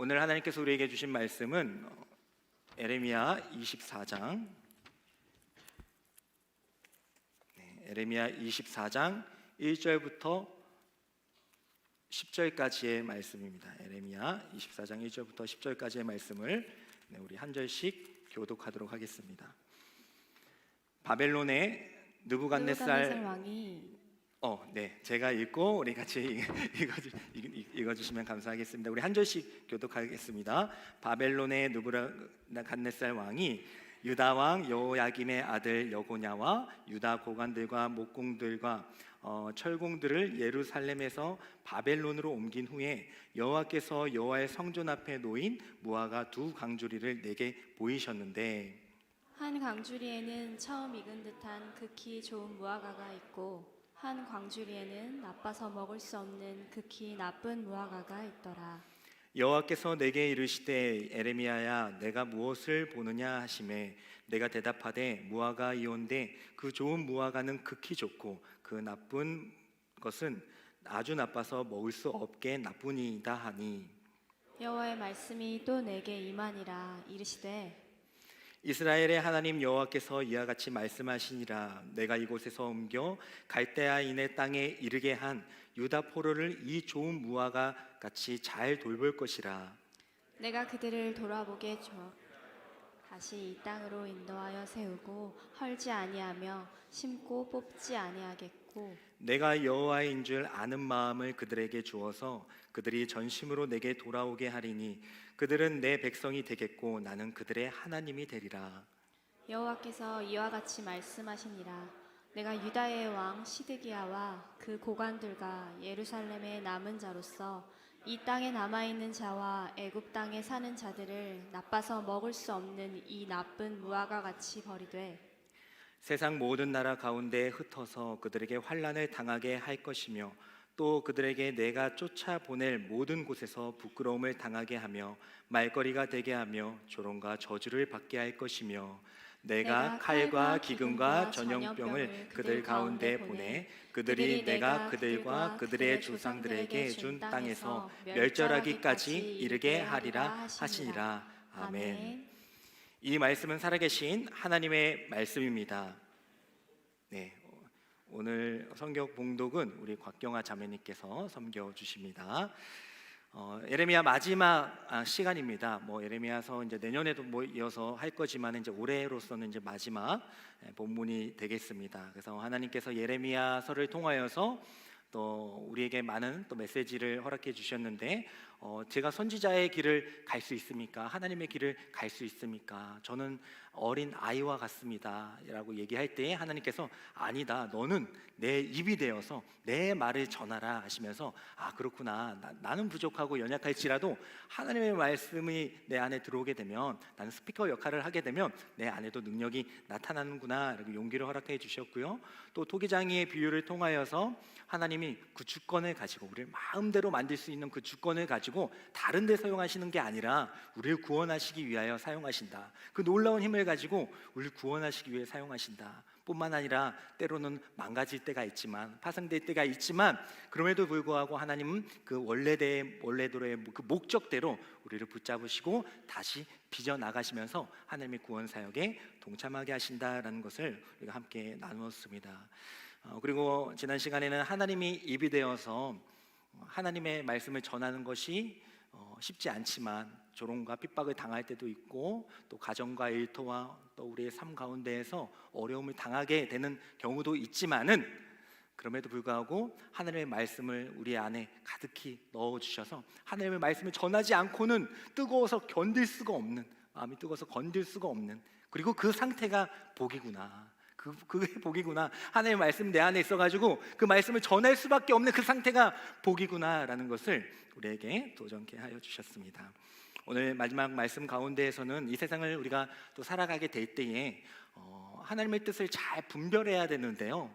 오늘 하나님께서 우리에게 주신 말씀은 에레미야 24장 에레미야 24장 1절부터 10절까지의 말씀입니다. 에레미야 24장 1절부터 10절까지의 말씀을 우리 한 절씩 교독하도록 하겠습니다. 바벨론의 느부갓네살 왕이 제가 읽고 우리 같이 읽어주시면 감사하겠습니다. 우리 한 절씩 교독하겠습니다. 바벨론의 느부갓네살 왕이 유다 왕 여호야김의 아들 여고냐와 유다 고관들과 목공들과 철공들을 예루살렘에서 바벨론으로 옮긴 후에 여호와께서 여호와의 성전 앞에 놓인 무화과 두 강주리를 내게 보이셨는데, 한 강주리에는 처음 익은 듯한 극히 좋은 무화과가 있고 한 광주리에는 나빠서 먹을 수 없는 극히 나쁜 무화과가 있더라. 여호와께서 내게 이르시되 에레미야야, 내가 무엇을 보느냐 하시매 내가 대답하되 무화과이온데 그 좋은 무화과는 극히 좋고 그 나쁜 것은 아주 나빠서 먹을 수 없게 나쁘니이다 하니, 여호와의 말씀이 또 내게 임하니라. 이르시되 이스라엘의 하나님 여호와께서 이와 같이 말씀하시니라. 내가 이곳에서 옮겨 갈대아인의 땅에 이르게 한 유다 포로를 이 좋은 무화과 같이 잘 돌볼 것이라. 내가 그들을 돌아보게 다시 이 땅으로 인도하여 세우고 헐지 아니하며 심고 뽑지 아니하겠고, 내가 여호와인 줄 아는 마음을 그들에게 주어서 그들이 전심으로 내게 돌아오게 하리니 그들은 내 백성이 되겠고 나는 그들의 하나님이 되리라. 여호와께서 이와 같이 말씀하시니라. 내가 유다의 왕 시드기야와 그 고관들과 예루살렘의 남은 자로서 이 땅에 남아있는 자와 애굽 땅에 사는 자들을 나빠서 먹을 수 없는 이 나쁜 무화과 같이 버리되 세상 모든 나라 가운데 흩어서 그들에게 환난을 당하게 할 것이며 또 그들에게 내가 쫓아보낼 모든 곳에서 부끄러움을 당하게 하며 말거리가 되게 하며 조롱과 저주를 받게 할 것이며, 내가 칼과 기근과 전염병을 그들 가운데 보내 그들이 내가 그들과 그들의 조상들에게 준 땅에서 멸절하기까지 이르게 하리라 하시니라. 아멘. 이 말씀은 살아계신 하나님의 말씀입니다. 오늘 성경 봉독은 우리 곽경아 자매님께서 섬겨 주십니다. 에레미야 마지막 시간입니다. 에레미야서 이제 내년에도 이어서 할 거지만 이제 올해로서는 이제 마지막 본문이 되겠습니다. 그래서 하나님께서 예레미야서를 통하여서 또 우리에게 많은 또 메시지를 허락해 주셨는데, 제가 선지자의 길을 갈 수 있습니까? 하나님의 길을 갈 수 있습니까? 저는 어린 아이와 같습니다 라고 얘기할 때 하나님께서 아니다, 너는 내 입이 되어서 내 말을 전하라 하시면서, 그렇구나, 나는 부족하고 연약할지라도 하나님의 말씀이 내 안에 들어오게 되면, 나는 스피커 역할을 하게 되면 내 안에도 능력이 나타나는구나 라고 용기를 허락해 주셨고요. 또 토기장이의 비유를 통하여서 하나님이 그 주권을 가지고 우리를 마음대로 만들 수 있는 그 주권을 가지고 다른 데 사용하시는 게 아니라 우리를 구원하시기 위하여 사용하신다. 그 놀라운 힘을 가지고 우리를 구원하시기 위해 사용하신다. 뿐만 아니라 때로는 망가질 때가 있지만, 파생될 때가 있지만, 그럼에도 불구하고 하나님은 그 원래대로의 그 목적대로 우리를 붙잡으시고 다시 빚어 나가시면서 하나님의 구원 사역에 동참하게 하신다라는 것을 우리가 함께 나누었습니다. 그리고 지난 시간에는 하나님이 입이 되어서 하나님의 말씀을 전하는 것이 쉽지 않지만 조롱과 핍박을 당할 때도 있고, 또 가정과 일터와 또 우리의 삶 가운데에서 어려움을 당하게 되는 경우도 있지만은, 그럼에도 불구하고 하나님의 말씀을 우리 안에 가득히 넣어주셔서 하나님의 말씀을 전하지 않고는 뜨거워서 견딜 수가 없는, 마음이 뜨거워서 건들 수가 없는, 그리고 그 상태가 복이구나, 그게 복이구나, 하나님의 말씀 내 안에 있어가지고 그 말씀을 전할 수밖에 없는 그 상태가 복이구나라는 것을 우리에게 도전케 하여 주셨습니다. 오늘 마지막 말씀 가운데에서는 이 세상을 우리가 또 살아가게 될 때에 하나님의 뜻을 잘 분별해야 되는데요,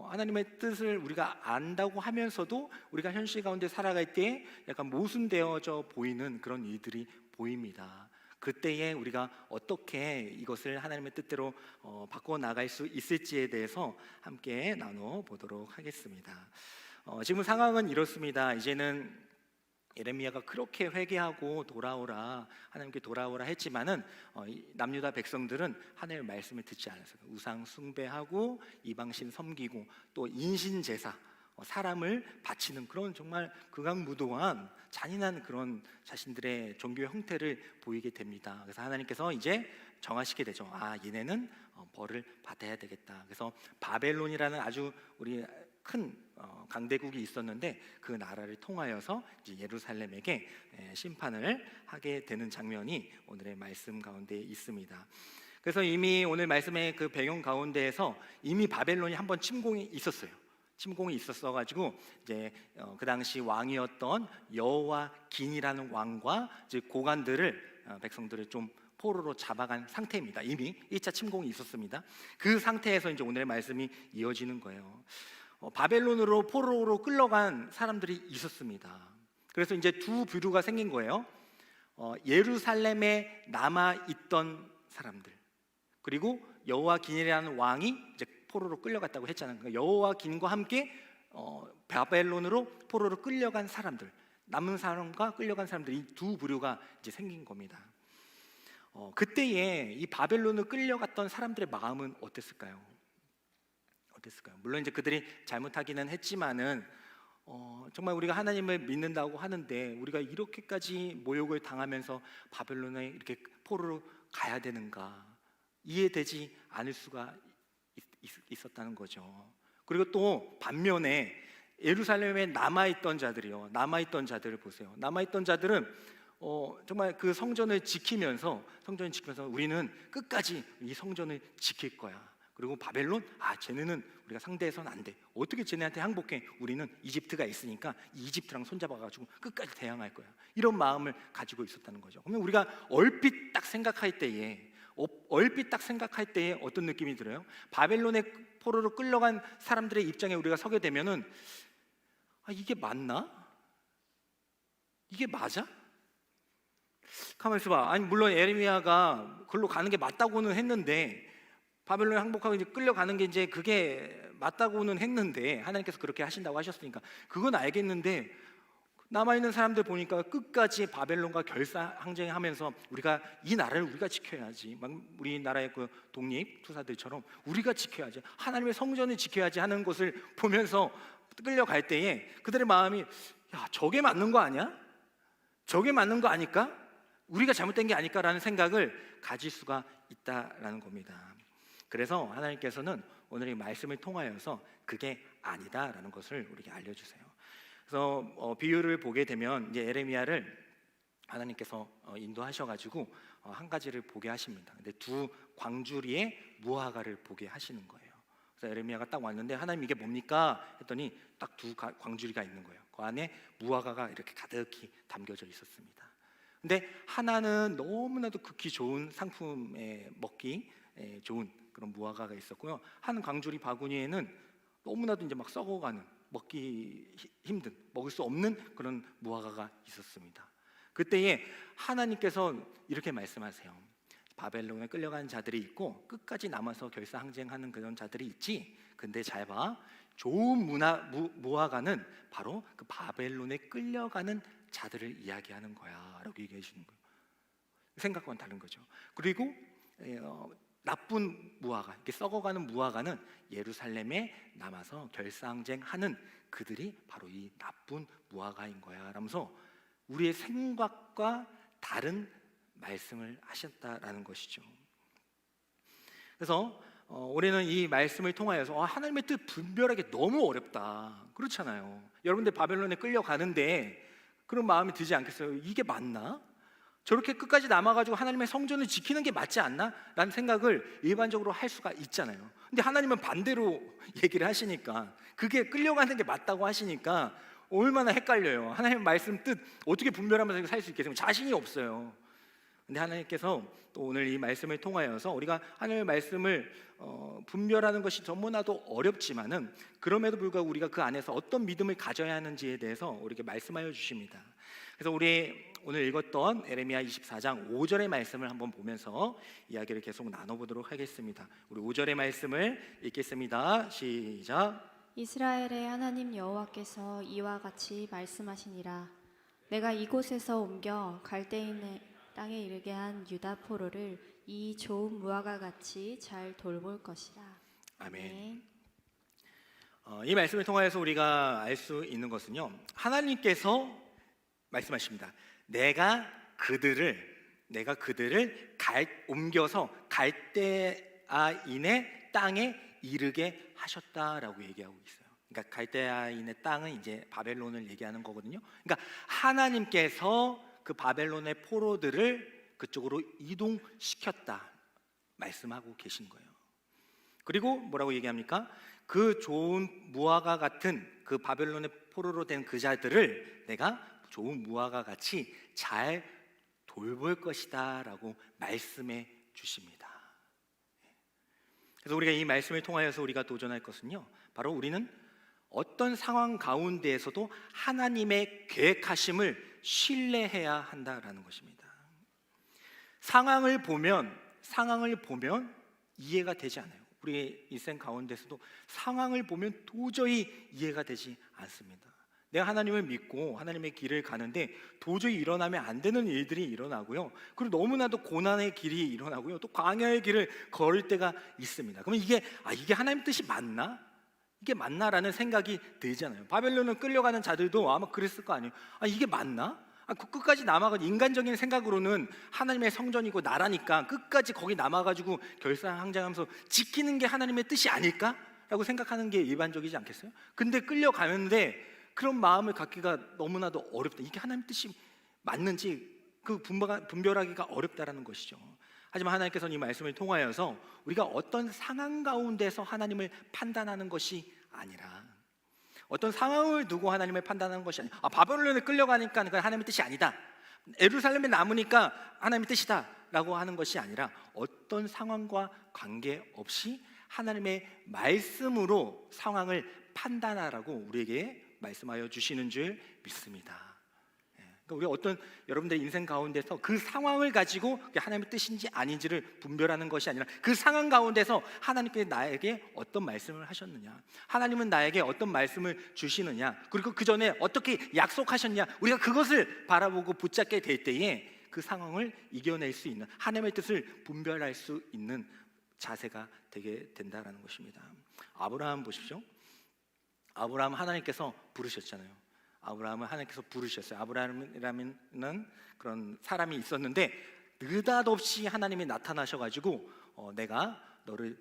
하나님의 뜻을 우리가 안다고 하면서도 우리가 현실 가운데 살아갈 때 약간 모순되어져 보이는 그런 일들이 보입니다. 그때에 우리가 어떻게 이것을 하나님의 뜻대로 바꿔 나갈 수 있을지에 대해서 함께 나눠 보도록 하겠습니다. 지금 상황은 이렇습니다. 이제는 예레미야가 그렇게 회개하고 돌아오라, 하나님께 돌아오라 했지만은 이 남유다 백성들은 하나님의 말씀을 듣지 않았어요. 우상 숭배하고 이방신 섬기고 또 인신 제사, 사람을 바치는 그런 정말 극악무도한 잔인한 그런 자신들의 종교의 형태를 보이게 됩니다. 그래서 하나님께서 이제 정하시게 되죠. 얘네는 벌을 받아야 되겠다. 그래서 바벨론이라는 아주 우리 큰 강대국이 있었는데 그 나라를 통하여서 이제 예루살렘에게 심판을 하게 되는 장면이 오늘의 말씀 가운데 있습니다. 그래서 이미 오늘 말씀의 그 배경 가운데에서 이미 바벨론이 한번 침공이 있었어요. 침공이 있었어가지고 이제 그 당시 왕이었던 여호와긴이라는 왕과 이제 고관들을 백성들을 좀 포로로 잡아간 상태입니다. 이미 1차 침공이 있었습니다. 그 상태에서 이제 오늘의 말씀이 이어지는 거예요. 바벨론으로 포로로 끌려간 사람들이 있었습니다. 그래서 이제 두 부류가 생긴 거예요. 예루살렘에 남아 있던 사람들, 그리고 여호와긴이라는 왕이 이제 포로로 끌려갔다고 했잖아요. 그러니까 여호와긴과 함께 바벨론으로 포로로 끌려간 사람들, 남은 사람과 끌려간 사람들, 이 두 부류가 이제 생긴 겁니다. 그때에 이 바벨론으로 끌려갔던 사람들의 마음은 어땠을까요? 물론 이제 그들이 잘못하기는 했지만은 정말 우리가 하나님을 믿는다고 하는데 우리가 이렇게까지 모욕을 당하면서 바벨론에 이렇게 포로로 가야 되는가 이해되지 않을 수가 있었다는 거죠. 그리고 또 반면에 예루살렘에 남아있던 자들을 보세요. 남아있던 자들은 정말 그 성전을 지키면서 우리는 끝까지 이 성전을 지킬 거야. 그리고 바벨론, 쟤네는 우리가 상대해서는 안 돼. 어떻게 쟤네한테 항복해? 우리는 이집트가 있으니까 이집트랑 손잡아가지고 끝까지 대항할 거야. 이런 마음을 가지고 있었다는 거죠. 그러면 우리가 얼핏 딱 생각할 때에 어떤 느낌이 들어요? 바벨론의 포로로 끌려간 사람들의 입장에 우리가 서게 되면은 이게 맞나? 이게 맞아? 가만히 있어봐. 물론 예레미야가 그걸로 가는 게 맞다고는 했는데, 바벨론에 항복하고 이제 끌려가는 게 이제 그게 맞다고는 했는데, 하나님께서 그렇게 하신다고 하셨으니까 그건 알겠는데, 남아있는 사람들 보니까 끝까지 바벨론과 결사항쟁하면서 우리가 이 나라를 우리가 지켜야지, 막 우리나라의 그 독립 투사들처럼 우리가 지켜야지, 하나님의 성전을 지켜야지 하는 것을 보면서 끌려갈 때에 그들의 마음이 저게 맞는 거 아니야? 저게 맞는 거 아닐까? 우리가 잘못된 게 아닐까라는 생각을 가질 수가 있다라는 겁니다. 그래서 하나님께서는 오늘 이 말씀을 통하여서 그게 아니다라는 것을 우리에게 알려주세요. 그래서 비유를 보게 되면 이제 예레미야를 하나님께서 인도하셔가지고 한 가지를 보게 하십니다. 근데 두 광주리의 무화과를 보게 하시는 거예요. 그래서 예레미야가 딱 왔는데 하나님 이게 뭡니까? 했더니 딱 두 광주리가 있는 거예요. 그 안에 무화과가 이렇게 가득히 담겨져 있었습니다. 근데 하나는 너무나도 극히 좋은 상품에 먹기 좋은 그런 무화과가 있었고요. 한 광주리 바구니에는 너무나도 이제 막 썩어가는, 먹기 힘든, 먹을 수 없는 그런 무화과가 있었습니다. 그때에 하나님께서 이렇게 말씀하세요. 바벨론에 끌려간 자들이 있고 끝까지 남아서 결사항쟁하는 그런 자들이 있지. 근데 잘 봐. 좋은 무화과는 바로 그 바벨론에 끌려가는 자들을 이야기하는 거야 라고 얘기해 주는 거예요. 생각과는 다른 거죠. 그리고 나쁜 무화과, 이렇게 썩어가는 무화과는 예루살렘에 남아서 결사항쟁하는 그들이 바로 이 나쁜 무화과인 거야 라면서 우리의 생각과 다른 말씀을 하셨다라는 것이죠. 그래서 올해는 이 말씀을 통하여서 하나님의 뜻 분별하기 너무 어렵다, 그렇잖아요. 여러분들 바벨론에 끌려가는데 그런 마음이 들지 않겠어요? 이게 맞나? 저렇게 끝까지 남아가지고 하나님의 성전을 지키는 게 맞지 않나? 라는 생각을 일반적으로 할 수가 있잖아요. 근데 하나님은 반대로 얘기를 하시니까, 그게 끌려가는 게 맞다고 하시니까 얼마나 헷갈려요. 하나님의 말씀 뜻 어떻게 분별하면서 살 수 있겠어요? 자신이 없어요. 근데 하나님께서 또 오늘 이 말씀을 통하여서 우리가 하나님의 말씀을 분별하는 것이 너무나도 어렵지만은 그럼에도 불구하고 우리가 그 안에서 어떤 믿음을 가져야 하는지에 대해서 우리에게 말씀하여 주십니다. 그래서 우리 오늘 읽었던 에레미야 24장 5절의 말씀을 한번 보면서 이야기를 계속 나눠보도록 하겠습니다. 우리 5절의 말씀을 읽겠습니다. 시작. 이스라엘의 하나님 여호와께서 이와 같이 말씀하시니라. 내가 이곳에서 옮겨 갈대인의 땅에 이르게 한 유다 포로를 이 좋은 무화과 같이 잘 돌볼 것이다. 아멘. 이 말씀을 통하여서 우리가 알 수 있는 것은요, 하나님께서 말씀하십니다. 내가 그들을 옮겨서 갈대아인의 땅에 이르게 하셨다라고 얘기하고 있어요. 그러니까 갈대아인의 땅은 이제 바벨론을 얘기하는 거거든요. 그러니까 하나님께서 그 바벨론의 포로들을 그쪽으로 이동시켰다 말씀하고 계신 거예요. 그리고 뭐라고 얘기합니까? 그 좋은 무화과 같은 그 바벨론의 포로로 된 그 자들을 내가 좋은 무화과 같이 잘 돌볼 것이다 라고 말씀해 주십니다. 그래서 우리가 이 말씀을 통하여서 우리가 도전할 것은요, 바로 우리는 어떤 상황 가운데에서도 하나님의 계획하심을 신뢰해야 한다라는 것입니다. 상황을 보면 이해가 되지 않아요. 우리의 인생 가운데서도 상황을 보면 도저히 이해가 되지 않습니다. 내가 하나님을 믿고 하나님의 길을 가는데 도저히 일어나면 안 되는 일들이 일어나고요, 그리고 너무나도 고난의 길이 일어나고요, 또 광야의 길을 걸을 때가 있습니다. 그러면 이게 하나님 뜻이 맞나? 이게 맞나라는 생각이 들잖아요. 바벨론을 끌려가는 자들도 아마 그랬을 거 아니에요. 이게 맞나? 끝까지 남아가지고 인간적인 생각으로는 하나님의 성전이고 나라니까 끝까지 거기 남아가지고 결사항장하면서 지키는 게 하나님의 뜻이 아닐까라고 생각하는 게 일반적이지 않겠어요? 근데 끌려가는데 그런 마음을 갖기가 너무나도 어렵다. 이게 하나님 뜻이 맞는지 그 분별하기가 어렵다라는 것이죠. 하지만 하나님께서는 이 말씀을 통하여서 우리가 어떤 상황 가운데서 하나님을 판단하는 것이 아니라, 어떤 상황을 두고 하나님을 판단하는 것이 아니라, 바벨론에 끌려가니까 그건 하나님의 뜻이 아니다, 예루살렘에 남으니까 하나님의 뜻이다 라고 하는 것이 아니라, 어떤 상황과 관계없이 하나님의 말씀으로 상황을 판단하라고 우리에게 말씀하여 주시는 줄 믿습니다. 그러니까 우리가 여러분들의 인생 가운데서 그 상황을 가지고 그게 하나님의 뜻인지 아닌지를 분별하는 것이 아니라, 그 상황 가운데서 하나님께서 나에게 어떤 말씀을 하셨느냐, 하나님은 나에게 어떤 말씀을 주시느냐, 그리고 그 전에 어떻게 약속하셨냐, 우리가 그것을 바라보고 붙잡게 될 때에 그 상황을 이겨낼 수 있는, 하나님의 뜻을 분별할 수 있는 자세가 되게 된다라는 것입니다. 아브라함 보십시오. 아브라함 하나님께서 부르셨잖아요. 아브라함을 하나님께서 부르셨어요. 아브라함이라는 그런 사람이 있었는데 느닷없이 하나님이 나타나셔가지고 내가 너를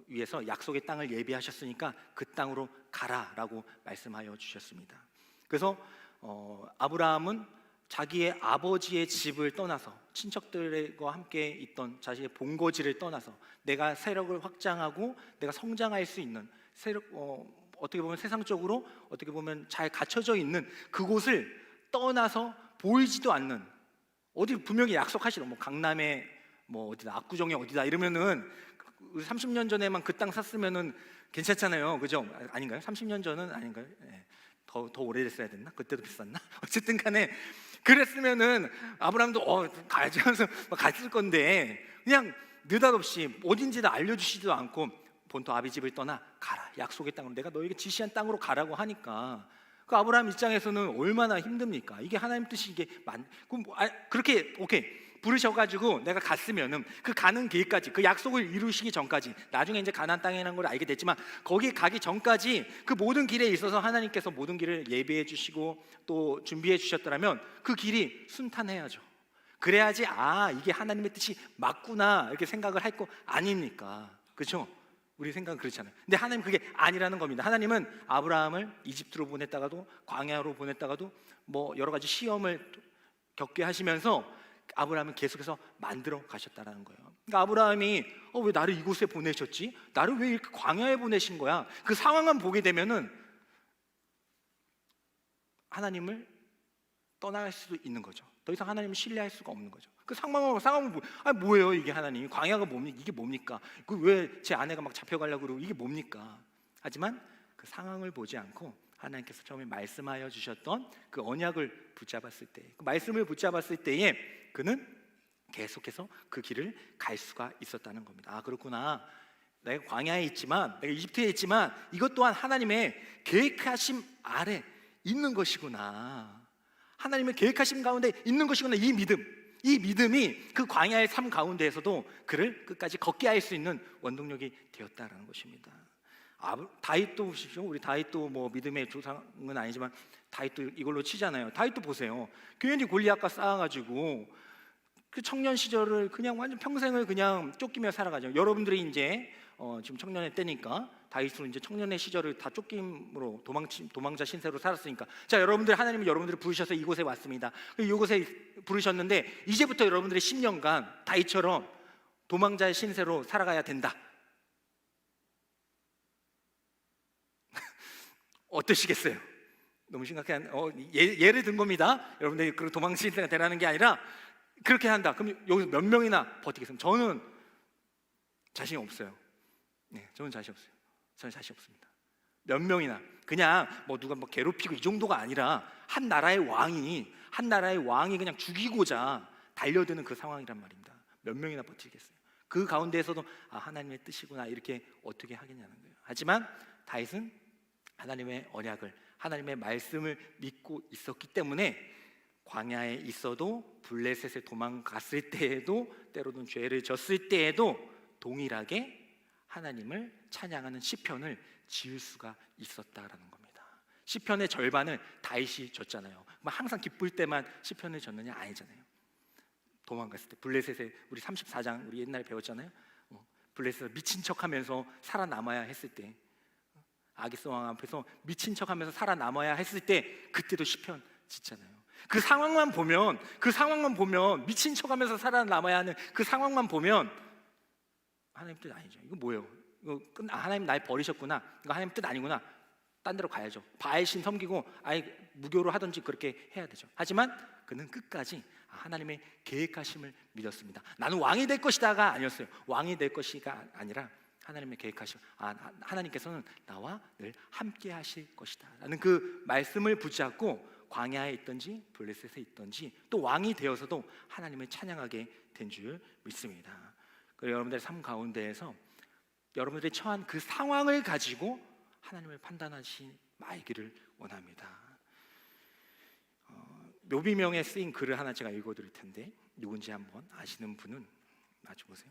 위해서 약속의 땅을 예비하셨으니까 그 땅으로 가라라고 말씀하여 주셨습니다. 그래서 아브라함은 자기의 아버지의 집을 떠나서, 친척들과 함께 있던 자신의 본거지를 떠나서 내가 세력을 확장하고 내가 성장할 수 있는 어떻게 보면 세상적으로 어떻게 보면 잘 갖춰져 있는 그곳을 떠나서 보이지도 않는, 어디 분명히 약속하시는 강남에 어디다, 압구정에 어디다 이러면은 30년 전에만 그 땅 샀으면은 괜찮잖아요, 그죠? 아닌가요? 30년 전은 아닌가요? 네. 더 오래됐어야 됐나? 그때도 비쌌나? 어쨌든 간에 그랬으면은 아브라함도 가야지 하면서 갔을 건데, 그냥 느닷없이 어딘지도 알려주시지도 않고 본토 아비 집을 떠나 가라, 약속의 땅으로, 내가 너에게 지시한 땅으로 가라고 하니까 그 아브라함 입장에서는 얼마나 힘듭니까? 이게 하나님 뜻이 이게 그렇게 오케이 부르셔가지고 내가 갔으면은 그 가는 길까지, 그 약속을 이루시기 전까지, 나중에 이제 가나안 땅이라는 걸 알게 됐지만 거기 가기 전까지 그 모든 길에 있어서 하나님께서 모든 길을 예비해 주시고 또 준비해 주셨더라면 그 길이 순탄해야죠. 그래야지 이게 하나님의 뜻이 맞구나 이렇게 생각을 할 거 아닙니까? 그렇죠? 우리 생각은 그렇잖아요. 근데 하나님 그게 아니라는 겁니다. 하나님은 아브라함을 이집트로 보냈다가도 광야로 보냈다가도 여러 가지 시험을 겪게 하시면서 아브라함은 계속해서 만들어 가셨다는 거예요. 그러니까 아브라함이 왜 나를 이곳에 보내셨지? 나를 왜 이렇게 광야에 보내신 거야? 그 상황만 보게 되면은 하나님을 떠날 수도 있는 거죠. 더 이상 하나님을 신뢰할 수가 없는 거죠. 그 상황을 뭐예요 이게? 하나님, 광야가 뭡니까? 이게 뭡니까? 왜 제 아내가 막 잡혀가려고 그러고 이게 뭡니까? 하지만 그 상황을 보지 않고 하나님께서 처음에 말씀하여 주셨던 그 언약을 붙잡았을 때, 그 말씀을 붙잡았을 때에 그는 계속해서 그 길을 갈 수가 있었다는 겁니다. 그렇구나. 내가 광야에 있지만, 내가 이집트에 있지만 이것 또한 하나님의 계획하심 아래 있는 것이구나. 하나님의 계획하심 가운데 있는 것이구나. 이 믿음이 그 광야의 삶 가운데에서도 그를 끝까지 걷게 할 수 있는 원동력이 되었다라는 것입니다. 다윗도 보십시오. 우리 다윗도 뭐 믿음의 조상은 아니지만 다윗도 이걸로 치잖아요. 다윗도 보세요. 괜히 골리앗과 싸워가지고 그 청년 시절을 그냥 완전 평생을 그냥 쫓기며 살아가죠. 여러분들이 이제 지금 청년의 때니까 다윗은 이제 청년의 시절을 다 쫓김으로 도망자 신세로 살았으니까, 자, 여러분들, 하나님은 여러분들을 부르셔서 이곳에 왔습니다. 이곳에 부르셨는데 이제부터 여러분들의 10년간 다윗처럼 도망자의 신세로 살아가야 된다. 어떠시겠어요? 너무 심각한 예를 든 겁니다. 여러분들이 그 도망자 신세가 되라는 게 아니라 그렇게 한다. 그럼 여기서 몇 명이나 버티겠습니까? 저는 자신이 없어요. 네, 저는 자신 없어요. 저는 자신 없습니다. 몇 명이나, 그냥 뭐 누가 뭐 괴롭히고 이 정도가 아니라 한 나라의 왕이 그냥 죽이고자 달려드는 그 상황이란 말입니다. 몇 명이나 버티겠어요? 그 가운데에서도 하나님의 뜻이구나, 이렇게 어떻게 하겠냐는 거예요. 하지만 다윗은 하나님의 언약을, 하나님의 말씀을 믿고 있었기 때문에 광야에 있어도, 블레셋에 도망갔을 때에도, 때로는 죄를 졌을 때에도 동일하게 하나님을 찬양하는 시편을 지을 수가 있었다라는 겁니다. 시편의 절반을 다윗이 졌잖아요. 항상 기쁠 때만 시편을 졌느냐? 아니잖아요. 도망갔을 때, 블레셋에 우리 34장 우리 옛날에 배웠잖아요. 블레셋에서 미친 척하면서 살아남아야 했을 때, 아기스 왕 앞에서 미친 척하면서 살아남아야 했을 때, 그때도 시편 짓잖아요. 그 상황만 보면 미친 척하면서 살아남아야 하는 그 상황만 보면 하나님 뜻 아니죠. 이거 뭐예요? 하나님 날 버리셨구나. 이거 하나님 뜻 아니구나. 딴 데로 가야죠. 바알신 섬기고 아예 무교로 하든지 그렇게 해야 되죠. 하지만 그는 끝까지 하나님의 계획하심을 믿었습니다. 나는 왕이 될 것이다가 아니었어요. 왕이 될 것이가 아니라 하나님의 계획하심, 하나님께서는 나와 늘 함께 하실 것이다 라는 그 말씀을 붙잡고 광야에 있든지 블레셋에 있든지 또 왕이 되어서도 하나님을 찬양하게 된 줄 믿습니다. 그리고 여러분들의 삶 가운데에서 여러분들이 처한 그 상황을 가지고 하나님을 판단하시 말기를 원합니다. 묘비명에 쓰인 글을 하나 제가 읽어드릴 텐데, 누군지 한번 아시는 분은 맞춰보세요.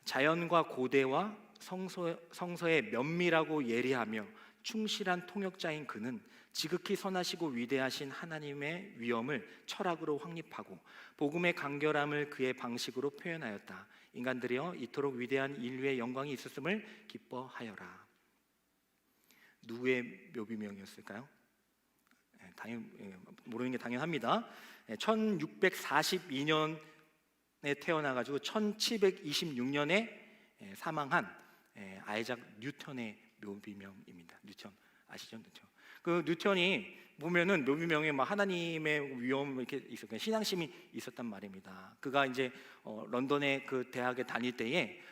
자연과 고대와 성서에 면밀하고 예리하며 충실한 통역자인 그는 지극히 선하시고 위대하신 하나님의 위엄을 철학으로 확립하고 복음의 간결함을 그의 방식으로 표현하였다. 인간들이여 이토록 위대한 인류의 영광이 있었음을 기뻐하여라. 누구의 묘비명이었을까요? 모르는 게 당연합니다. 1642년에 태어나가지고 1726년에 사망한 아이작 뉴턴의 묘비명입니다. 뉴턴 아시죠? 뉴턴. 그 뉴턴이 보면은 묘비명에 막 하나님의 위엄 이렇게 있었고 신앙심이 있었단 말입니다. 그가 이제 런던의 그 대학에 다닐 때에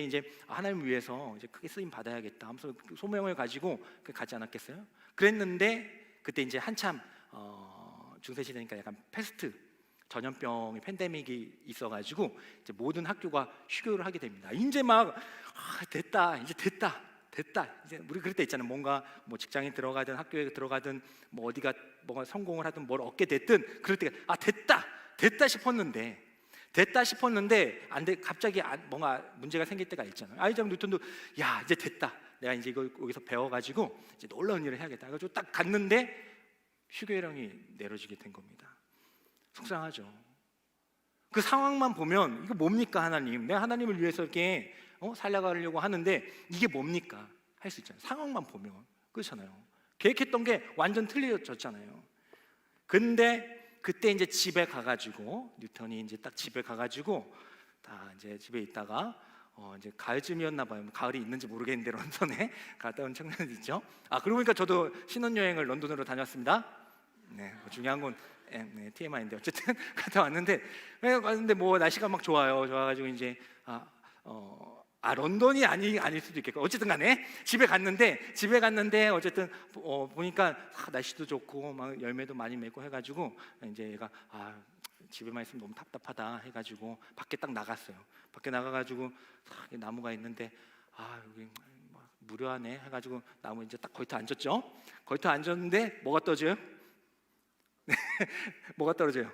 이제 하나님을 위해서 이제 크게 쓰임 받아야겠다 하면서 그 소명을 가지고 가지 않았겠어요? 그랬는데 그때 이제 한참 중세 시대니까 약간 패스트 전염병의 팬데믹이 있어가지고 이제 모든 학교가 휴교를 하게 됩니다. 이제 막 됐다, 이제 됐다. 이제 우리 그럴 때 있잖아요. 뭔가 뭐 직장에 들어가든 학교에 들어가든 뭐 어디가 뭐가 성공을 하든 뭘 얻게 됐든 그럴 때가 됐다 싶었는데 안 돼. 갑자기 뭔가 문제가 생길 때가 있잖아요. 아이작 뉴턴도 이제 됐다. 내가 이제 이거 여기서 배워가지고 이제 놀라운 일을 해야겠다. 그래가지고 딱 갔는데 휴교령이 내려지게 된 겁니다. 속상하죠. 그 상황만 보면 이거 뭡니까 하나님? 내가 하나님을 위해서 이렇게 살려가려고 하는데 이게 뭡니까? 할 수 있잖아요. 상황만 보면 그렇잖아요. 계획했던 게 완전 틀려졌잖아요. 근데 그때 이제 집에 가가지고 뉴턴이 이제 딱 집에 가가지고 다 이제 집에 있다가 이제 가을쯤이었나 봐요. 가을이 있는지 모르겠는데 런던에 갔다 온 청년들 있죠. 그러고 보니까 저도 신혼여행을 런던으로 다녔습니다. 네, 중요한 건 TMI인데 어쨌든 갔다 왔는데 뭐 날씨가 막 좋아가지고 이제 런던이 아닐 수도 있겠고 어쨌든 간에 집에 갔는데 어쨌든 보니까 날씨도 좋고 막 열매도 많이 맺고 해가지고 이제 얘가 집에만 있으면 너무 답답하다 해가지고 밖에 딱 나갔어요. 밖에 나가가지고 나무가 있는데 여기 무료하네 해가지고 나무 이제 딱 거기다 앉았죠. 거기다 앉았는데 뭐가 떠져요? 뭐가 떨어져요?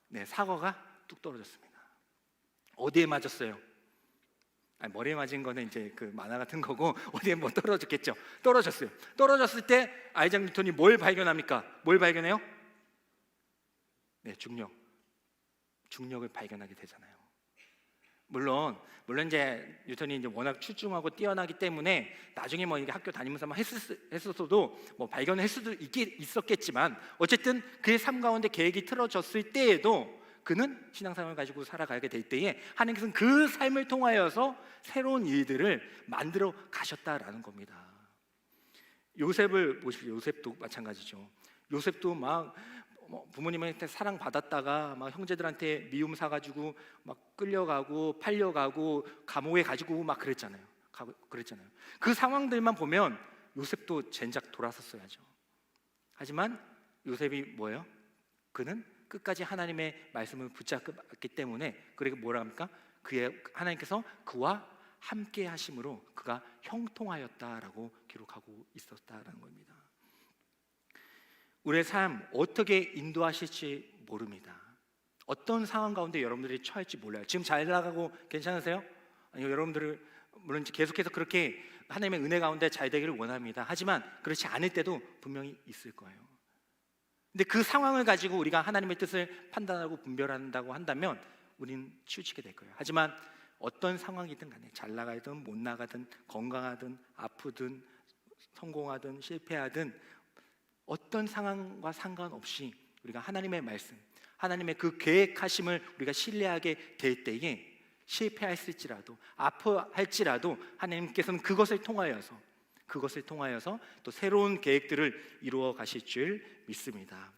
네, 사과가 뚝 떨어졌습니다. 어디에 맞았어요? 아니, 머리에 맞은 거는 이제 그 만화 같은 거고 어디에 뭐 떨어졌겠죠. 떨어졌어요. 떨어졌을 때 아이작 뉴턴이 뭘 발견합니까? 뭘 발견해요? 네, 중력을 발견하게 되잖아요. 물론 이제 뉴턴이 이제 워낙 출중하고 뛰어나기 때문에 나중에 뭐 이게 학교 다니면서 막 했었어도 뭐 발견할 수도 있었겠지만 어쨌든 그의 삶 가운데 계획이 틀어졌을 때에도 그는 신앙생활을 가지고 살아가게 될 때에 하나님께서는 그 삶을 통하여서 새로운 일들을 만들어 가셨다라는 겁니다. 요셉을 보십시오. 요셉도 마찬가지죠. 요셉도 막 부모님한테 사랑받았다가 막 형제들한테 미움 사가지고 막 끌려가고 팔려가고 감옥에 가지고 막 그랬잖아요. 그 상황들만 보면 요셉도 젠작 돌아섰어야죠. 하지만 요셉이 뭐예요? 그는 끝까지 하나님의 말씀을 붙잡기 때문에 그리고 뭐라 합니까? 하나님께서 그와 함께 하심으로 그가 형통하였다라고 기록하고 있었다라는 겁니다. 우리의 삶 어떻게 인도하실지 모릅니다. 어떤 상황 가운데 여러분들이 처할지 몰라요. 지금 잘 나가고 괜찮으세요? 아니요, 여러분들을 물론 계속해서 그렇게 하나님의 은혜 가운데 잘 되기를 원합니다. 하지만 그렇지 않을 때도 분명히 있을 거예요. 근데 그 상황을 가지고 우리가 하나님의 뜻을 판단하고 분별한다고 한다면 우리는 치우치게 될 거예요. 하지만 어떤 상황이든 간에 잘 나가든 못 나가든 건강하든 아프든 성공하든 실패하든 어떤 상황과 상관없이 우리가 하나님의 말씀, 하나님의 그 계획하심을 우리가 신뢰하게 될 때에 실패했을지라도 아파할지라도 하나님께서는 그것을 통하여서 또 새로운 계획들을 이루어 가실 줄 믿습니다.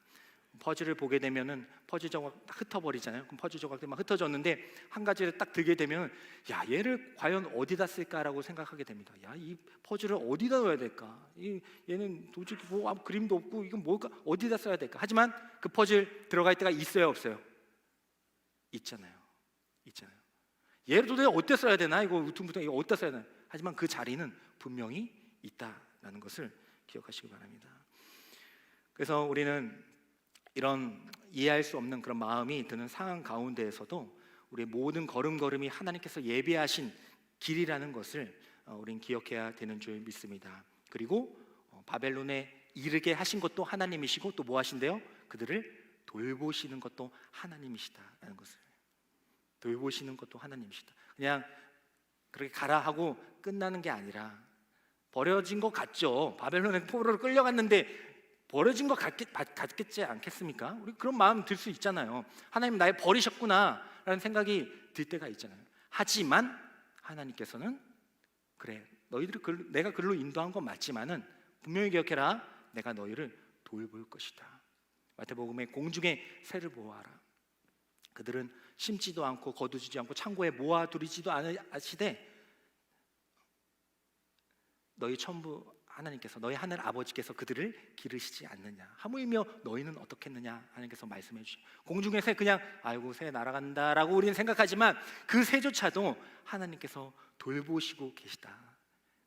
퍼즐을 보게 되면은 퍼즐 조각 딱 흩어버리잖아요. 그럼 퍼즐 조각들이 막 흩어졌는데 한 가지를 딱 들게 되면 야, 얘를 과연 어디다 쓸까라고 생각하게 됩니다. 야, 이 퍼즐을 어디다 넣어야 될까? 얘는 도저히 뭐 아무 그림도 없고 이건 뭘까? 어디다 써야 될까? 하지만 그 퍼즐 들어갈 때가 있어요, 없어요? 있잖아요. 얘를 도대체 어디다 써야 되나? 이거 우퉁부퉁 이거 어디다 써야 되나? 하지만 그 자리는 분명히 있다라는 것을 기억하시기 바랍니다. 그래서 우리는 이런 이해할 수 없는 그런 마음이 드는 상황 가운데에서도 우리의 모든 걸음걸음이 하나님께서 예비하신 길이라는 것을 우리는 기억해야 되는 줄 믿습니다. 그리고 바벨론에 이르게 하신 것도 하나님이시고 또 뭐 하신대요? 그들을 돌보시는 것도 하나님이시다라는 것을. 돌보시는 것도 하나님이시다. 그냥 그렇게 가라 하고 끝나는 게 아니라 버려진 것 같죠. 바벨론에 포로로 끌려갔는데 버려진 것 같겠지 않겠습니까? 우리 그런 마음 들 수 있잖아요. 하나님 날 버리셨구나 라는 생각이 들 때가 있잖아요. 하지만 하나님께서는 그래, 너희들을 내가 그리로 인도한 건 맞지만은 분명히 기억해라, 내가 너희를 돌볼 것이다. 마태복음에 공중의 새를 보아라. 그들은 심지도 않고 거두지도 않고 창고에 모아두리지도 않으시되 너희 천부 하나님께서, 너희 하늘 아버지께서 그들을 기르시지 않느냐. 하물며 너희는 어떻겠느냐 하나님께서 말씀해 주시죠. 공중의 새 그냥 아이고 새 날아간다라고 우리는 생각하지만 그 새조차도 하나님께서 돌보시고 계시다.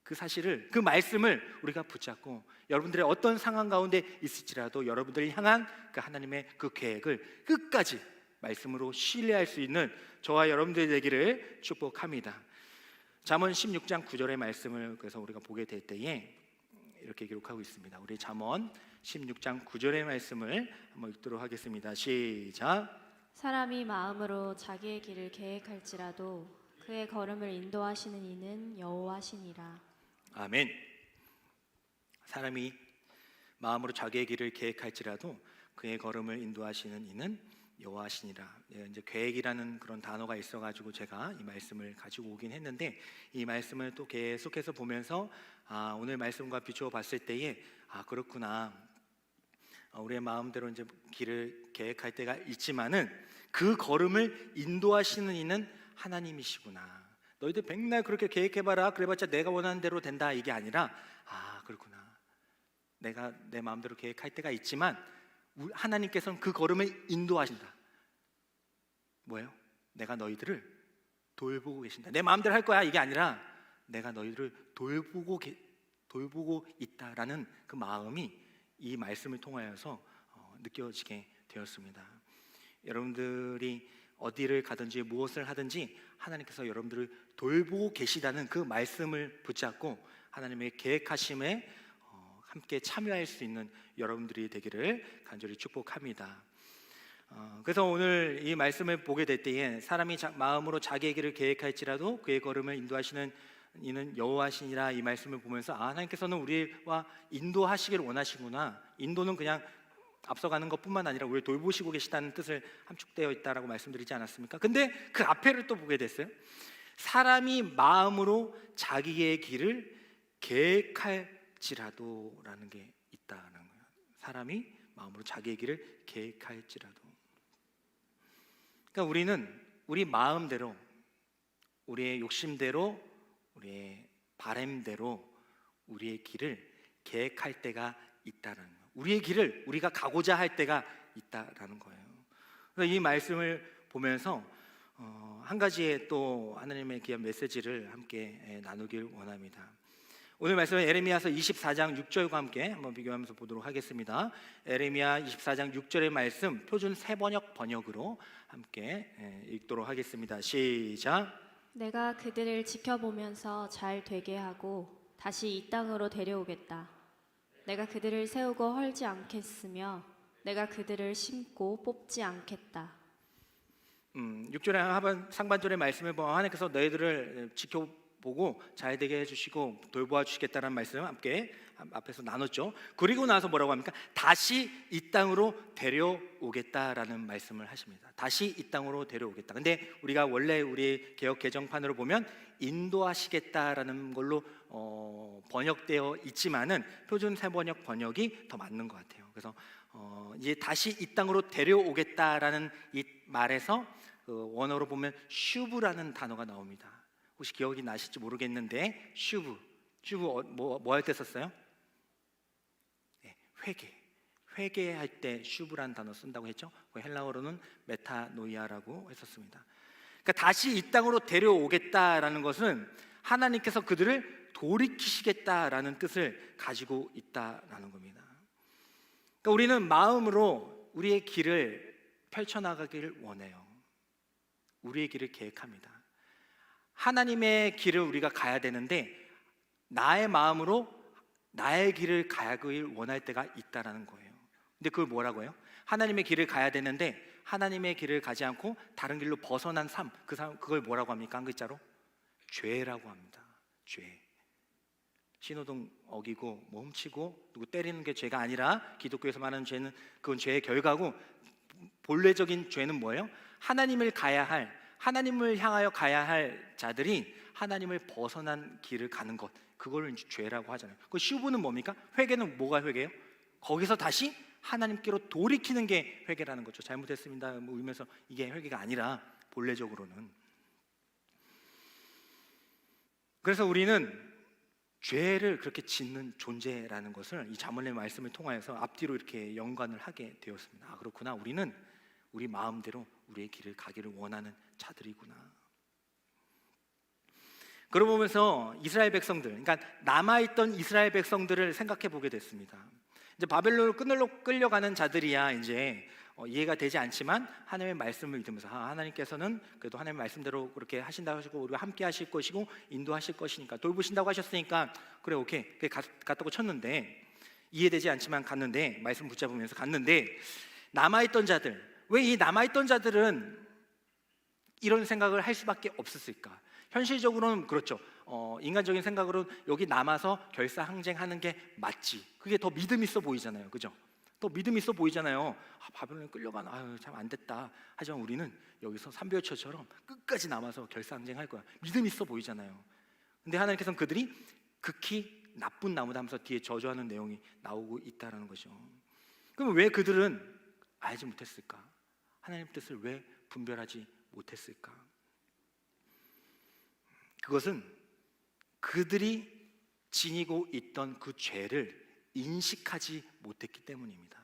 그 사실을, 그 말씀을 우리가 붙잡고 여러분들의 어떤 상황 가운데 있을지라도 여러분들을 향한 그 하나님의 그 계획을 끝까지 말씀으로 신뢰할 수 있는 저와 여러분들이 되기를 축복합니다. 잠언 16장 9절의 말씀을 그래서 우리가 보게 될 때에 이렇게 기록하고 있습니다. 우리 잠언 16장 9절의 말씀을 한번 읽도록 하겠습니다. 시작. 사람이 마음으로 자기의 길을 계획할지라도 그의 걸음을 인도하시는 이는 여호와시니라. 아멘. 사람이 마음으로 자기의 길을 계획할지라도 그의 걸음을 인도하시는 이는 여호와시니라. 이제 계획이라는 그런 단어가 있어가지고 제가 이 말씀을 가지고 오긴 했는데 이 말씀을 또 계속해서 보면서 오늘 말씀과 비추어 봤을 때에 그렇구나. 우리의 마음대로 이제 길을 계획할 때가 있지만은 그 걸음을 인도하시는 이는 하나님이시구나. 너희들 백날 그렇게 계획해봐라. 그래봤자 내가 원하는 대로 된다. 이게 아니라 그렇구나. 내가 내 마음대로 계획할 때가 있지만 하나님께서는 그 걸음을 인도하신다. 뭐예요? 내가 너희들을 돌보고 계신다. 내 마음대로 할 거야 이게 아니라 내가 너희들을 돌보고 있다라는 그 마음이 이 말씀을 통하여서 느껴지게 되었습니다. 여러분들이 어디를 가든지 무엇을 하든지 하나님께서 여러분들을 돌보고 계시다는 그 말씀을 붙잡고 하나님의 계획하심에 함께 참여할 수 있는 여러분들이 되기를 간절히 축복합니다. 그래서 오늘 이 말씀을 보게 될 때에 사람이 마음으로 자기의 길을 계획할지라도 그의 걸음을 인도하시는 이는 여호와시니라, 이 말씀을 보면서 하나님께서는 우리와 인도하시기를 원하시구나. 인도는 그냥 앞서가는 것뿐만 아니라 우리를 돌보시고 계시다는 뜻을 함축되어 있다라고 말씀드리지 않았습니까? 근데 그 앞에를 또 보게 됐어요. 사람이 마음으로 자기의 길을 계획할지라도라는 게 있다는 거예요. 사람이 마음으로 자기의 길을 계획할지라도. 그러니까 우리는 우리 마음대로, 우리의 욕심대로, 우리의 바램대로 우리의 길을 계획할 때가 있다는 거예요. 우리의 길을 우리가 가고자 할 때가 있다라는 거예요. 그래서 이 말씀을 보면서 한 가지의 또 하나님의 귀한 메시지를 함께 나누길 원합니다. 오늘 말씀은 에레미야서 24장 6절과 함께 한번 비교하면서 보도록 하겠습니다. 에레미야 24장 6절의 말씀 표준 세번역 번역으로 함께 읽도록 하겠습니다. 시작. 내가 그들을 지켜보면서 잘 되게 하고 다시 이 땅으로 데려오겠다. 내가 그들을 세우고 헐지 않겠으며 내가 그들을 심고 뽑지 않겠다. 6절의 상반절의 말씀을 보면 하나님께서 너희들을 지켜보고 잘 되게 해주시고 돌보아 주시겠다는 말씀 함께 앞에서 나눴죠. 그리고 나서 뭐라고 합니까? 다시 이 땅으로 데려오겠다라는 말씀을 하십니다. 다시 이 땅으로 데려오겠다. 근데 우리가 원래 우리 개역 개정판으로 보면 인도하시겠다라는 걸로 번역되어 있지만은 표준 세번역 번역이 더 맞는 것 같아요. 그래서 이제 다시 이 땅으로 데려오겠다라는 이 말에서 그 원어로 보면 슈브라는 단어가 나옵니다. 혹시 기억이 나실지 모르겠는데 슈브 뭐 할 때 썼어요? 네, 회개할 때 슈브라는 단어 쓴다고 했죠. 헬라어로는 메타노이아라고 했었습니다. 그러니까 다시 이 땅으로 데려오겠다라는 것은 하나님께서 그들을 돌이키시겠다라는 뜻을 가지고 있다라는 겁니다. 그러니까 우리는 마음으로 우리의 길을 펼쳐나가기를 원해요. 우리의 길을 계획합니다. 하나님의 길을 우리가 가야 되는데 나의 마음으로 나의 길을 가길 원할 때가 있다라는 거예요. 근데 그걸 뭐라고 해요? 하나님의 길을 가야 되는데 하나님의 길을 가지 않고 다른 길로 벗어난 삶, 그걸 뭐라고 합니까? 한 글자로? 죄라고 합니다. 죄. 신호등 어기고 뭐 훔치고 누구 때리는 게 죄가 아니라 기독교에서 말하는 죄는 그건 죄의 결과고, 본래적인 죄는 뭐예요? 하나님을 향하여 가야 할 자들이 하나님을 벗어난 길을 가는 것, 그걸 이제 죄라고 하잖아요. 그 슈브는 뭡니까? 회개는 뭐가 회개예요? 거기서 다시 하나님께로 돌이키는 게 회개라는 거죠. 잘못했습니다 뭐 울면서 이게 회개가 아니라 본래적으로는. 그래서 우리는 죄를 그렇게 짓는 존재라는 것을 이 잠언의 말씀을 통하여서 앞뒤로 이렇게 연관을 하게 되었습니다. 그렇구나, 우리는 우리 마음대로 우리의 길을 가기를 원하는 자들이구나. 그러고 보면서 이스라엘 백성들, 그러니까 남아있던 이스라엘 백성들을 생각해 보게 됐습니다. 이제 바벨론으로 끌려가는 자들이야 이제 이해가 되지 않지만 하나님의 말씀을 믿으면서 하나님께서는 그래도 하나님의 말씀대로 그렇게 하신다고 하시고 우리가 함께 하실 것이고 인도하실 것이니까 돌보신다고 하셨으니까 그래 오케이 갔다고 쳤는데, 이해되지 않지만 갔는데, 말씀 붙잡으면서 갔는데, 남아있던 자들, 왜 이 남아있던 자들은 이런 생각을 할 수밖에 없었을까? 현실적으로는 그렇죠. 인간적인 생각으로는 여기 남아서 결사항쟁하는 게 맞지. 그게 더 믿음 있어 보이잖아요, 그죠? 더 믿음 있어 보이잖아요. 바벨론에 끌려가나, 아유 참 안 됐다. 하지만 우리는 여기서 삼별초처럼 끝까지 남아서 결사항쟁할 거야. 믿음 있어 보이잖아요. 근데 하나님께서는 그들이 극히 나쁜 나무다 하면서 뒤에 저주하는 내용이 나오고 있다는 거죠. 그럼 왜 그들은 알지 못했을까? 하나님의 뜻을 왜 분별하지 못했을까? 그것은 그들이 지니고 있던 그 죄를 인식하지 못했기 때문입니다.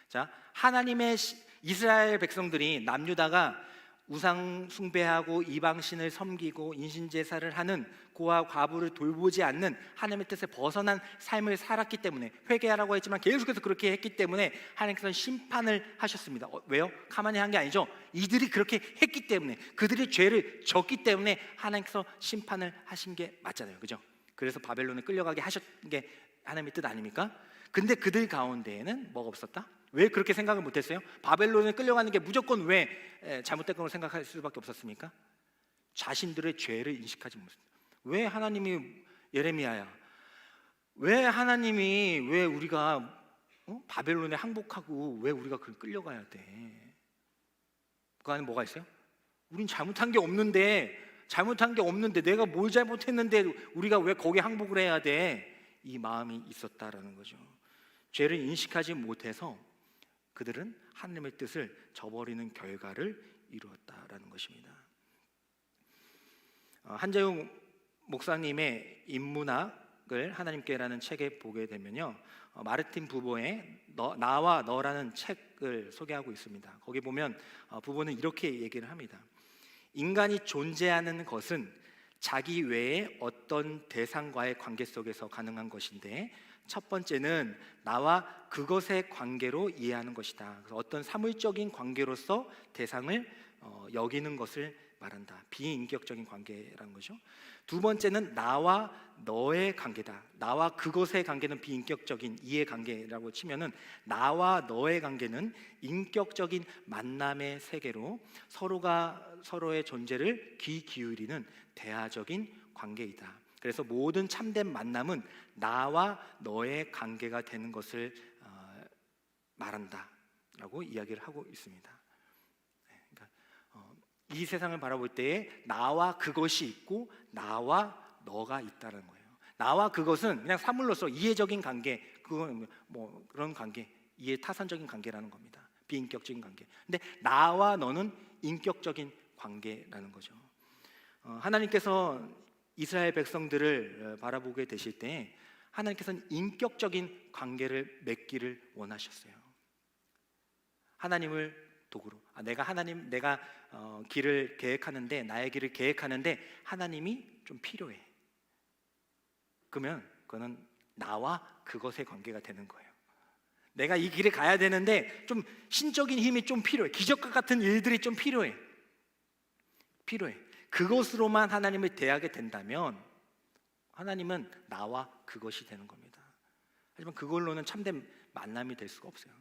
자, 하나님의 이스라엘 백성들이 남유다가 우상 숭배하고 이방신을 섬기고 인신제사를 하는 고아 과부를 돌보지 않는 하나님의 뜻에 벗어난 삶을 살았기 때문에, 회개하라고 했지만 계속해서 그렇게 했기 때문에 하나님께서는 심판을 하셨습니다. 왜요? 가만히 한 게 아니죠. 이들이 그렇게 했기 때문에, 그들이 죄를 졌기 때문에 하나님께서 심판을 하신 게 맞잖아요, 그죠? 그래서 바벨론에 끌려가게 하신 게 하나님의 뜻 아닙니까? 근데 그들 가운데에는 뭐가 없었다? 왜 그렇게 생각을 못했어요? 바벨론에 끌려가는 게 무조건 왜 잘못된 걸로 생각할 수밖에 없었습니까? 자신들의 죄를 인식하지 못했습니다. 왜 하나님이, 예레미야야, 왜 하나님이, 왜 우리가 바벨론에 항복하고 왜 우리가 그걸 끌려가야 돼? 그 안에 뭐가 있어요? 우린 잘못한 게 없는데 내가 뭘 잘못했는데 우리가 왜 거기에 항복을 해야 돼? 이 마음이 있었다라는 거죠. 죄를 인식하지 못해서 그들은 하나님의 뜻을 저버리는 결과를 이루었다라는 것입니다. 한재웅 목사님의 인문학을 하나님께라는 책에 보게 되면요, 마르틴 부보의 나와 너라는 책을 소개하고 있습니다. 거기 보면 부보는 이렇게 얘기를 합니다. 인간이 존재하는 것은 자기 외에 어떤 대상과의 관계 속에서 가능한 것인데, 첫 번째는 나와 그것의 관계로 이해하는 것이다. 그래서 어떤 사물적인 관계로서 대상을 여기는 것을 말한다. 비인격적인 관계라는 거죠. 두 번째는 나와 너의 관계다. 나와 그것의 관계는 비인격적인 이해관계라고 치면은, 나와 너의 관계는 인격적인 만남의 세계로 서로가 서로의 존재를 귀 기울이는 대화적인 관계이다. 그래서 모든 참된 만남은 나와 너의 관계가 되는 것을 말한다라고 이야기를 하고 있습니다. 그러니까 이 세상을 바라볼 때에 나와 그것이 있고 나와 너가 있다는 거예요. 나와 그것은 그냥 사물로서 이해적인 관계, 그건 뭐 그런 관계, 이해 타산적인 관계라는 겁니다. 비인격적인 관계. 근데 나와 너는 인격적인 관계라는 거죠. 하나님께서 이스라엘 백성들을 바라보게 되실 때 하나님께서는 인격적인 관계를 맺기를 원하셨어요. 하나님을 도구로, 내가 길을 계획하는데, 나의 길을 계획하는데 하나님이 좀 필요해. 그러면 그거는 나와 그것의 관계가 되는 거예요. 내가 이 길을 가야 되는데 좀 신적인 힘이 좀 필요해. 기적과 같은 일들이 좀 필요해. 그것으로만 하나님을 대하게 된다면 하나님은 나와 그것이 되는 겁니다. 하지만 그걸로는 참된 만남이 될 수가 없어요.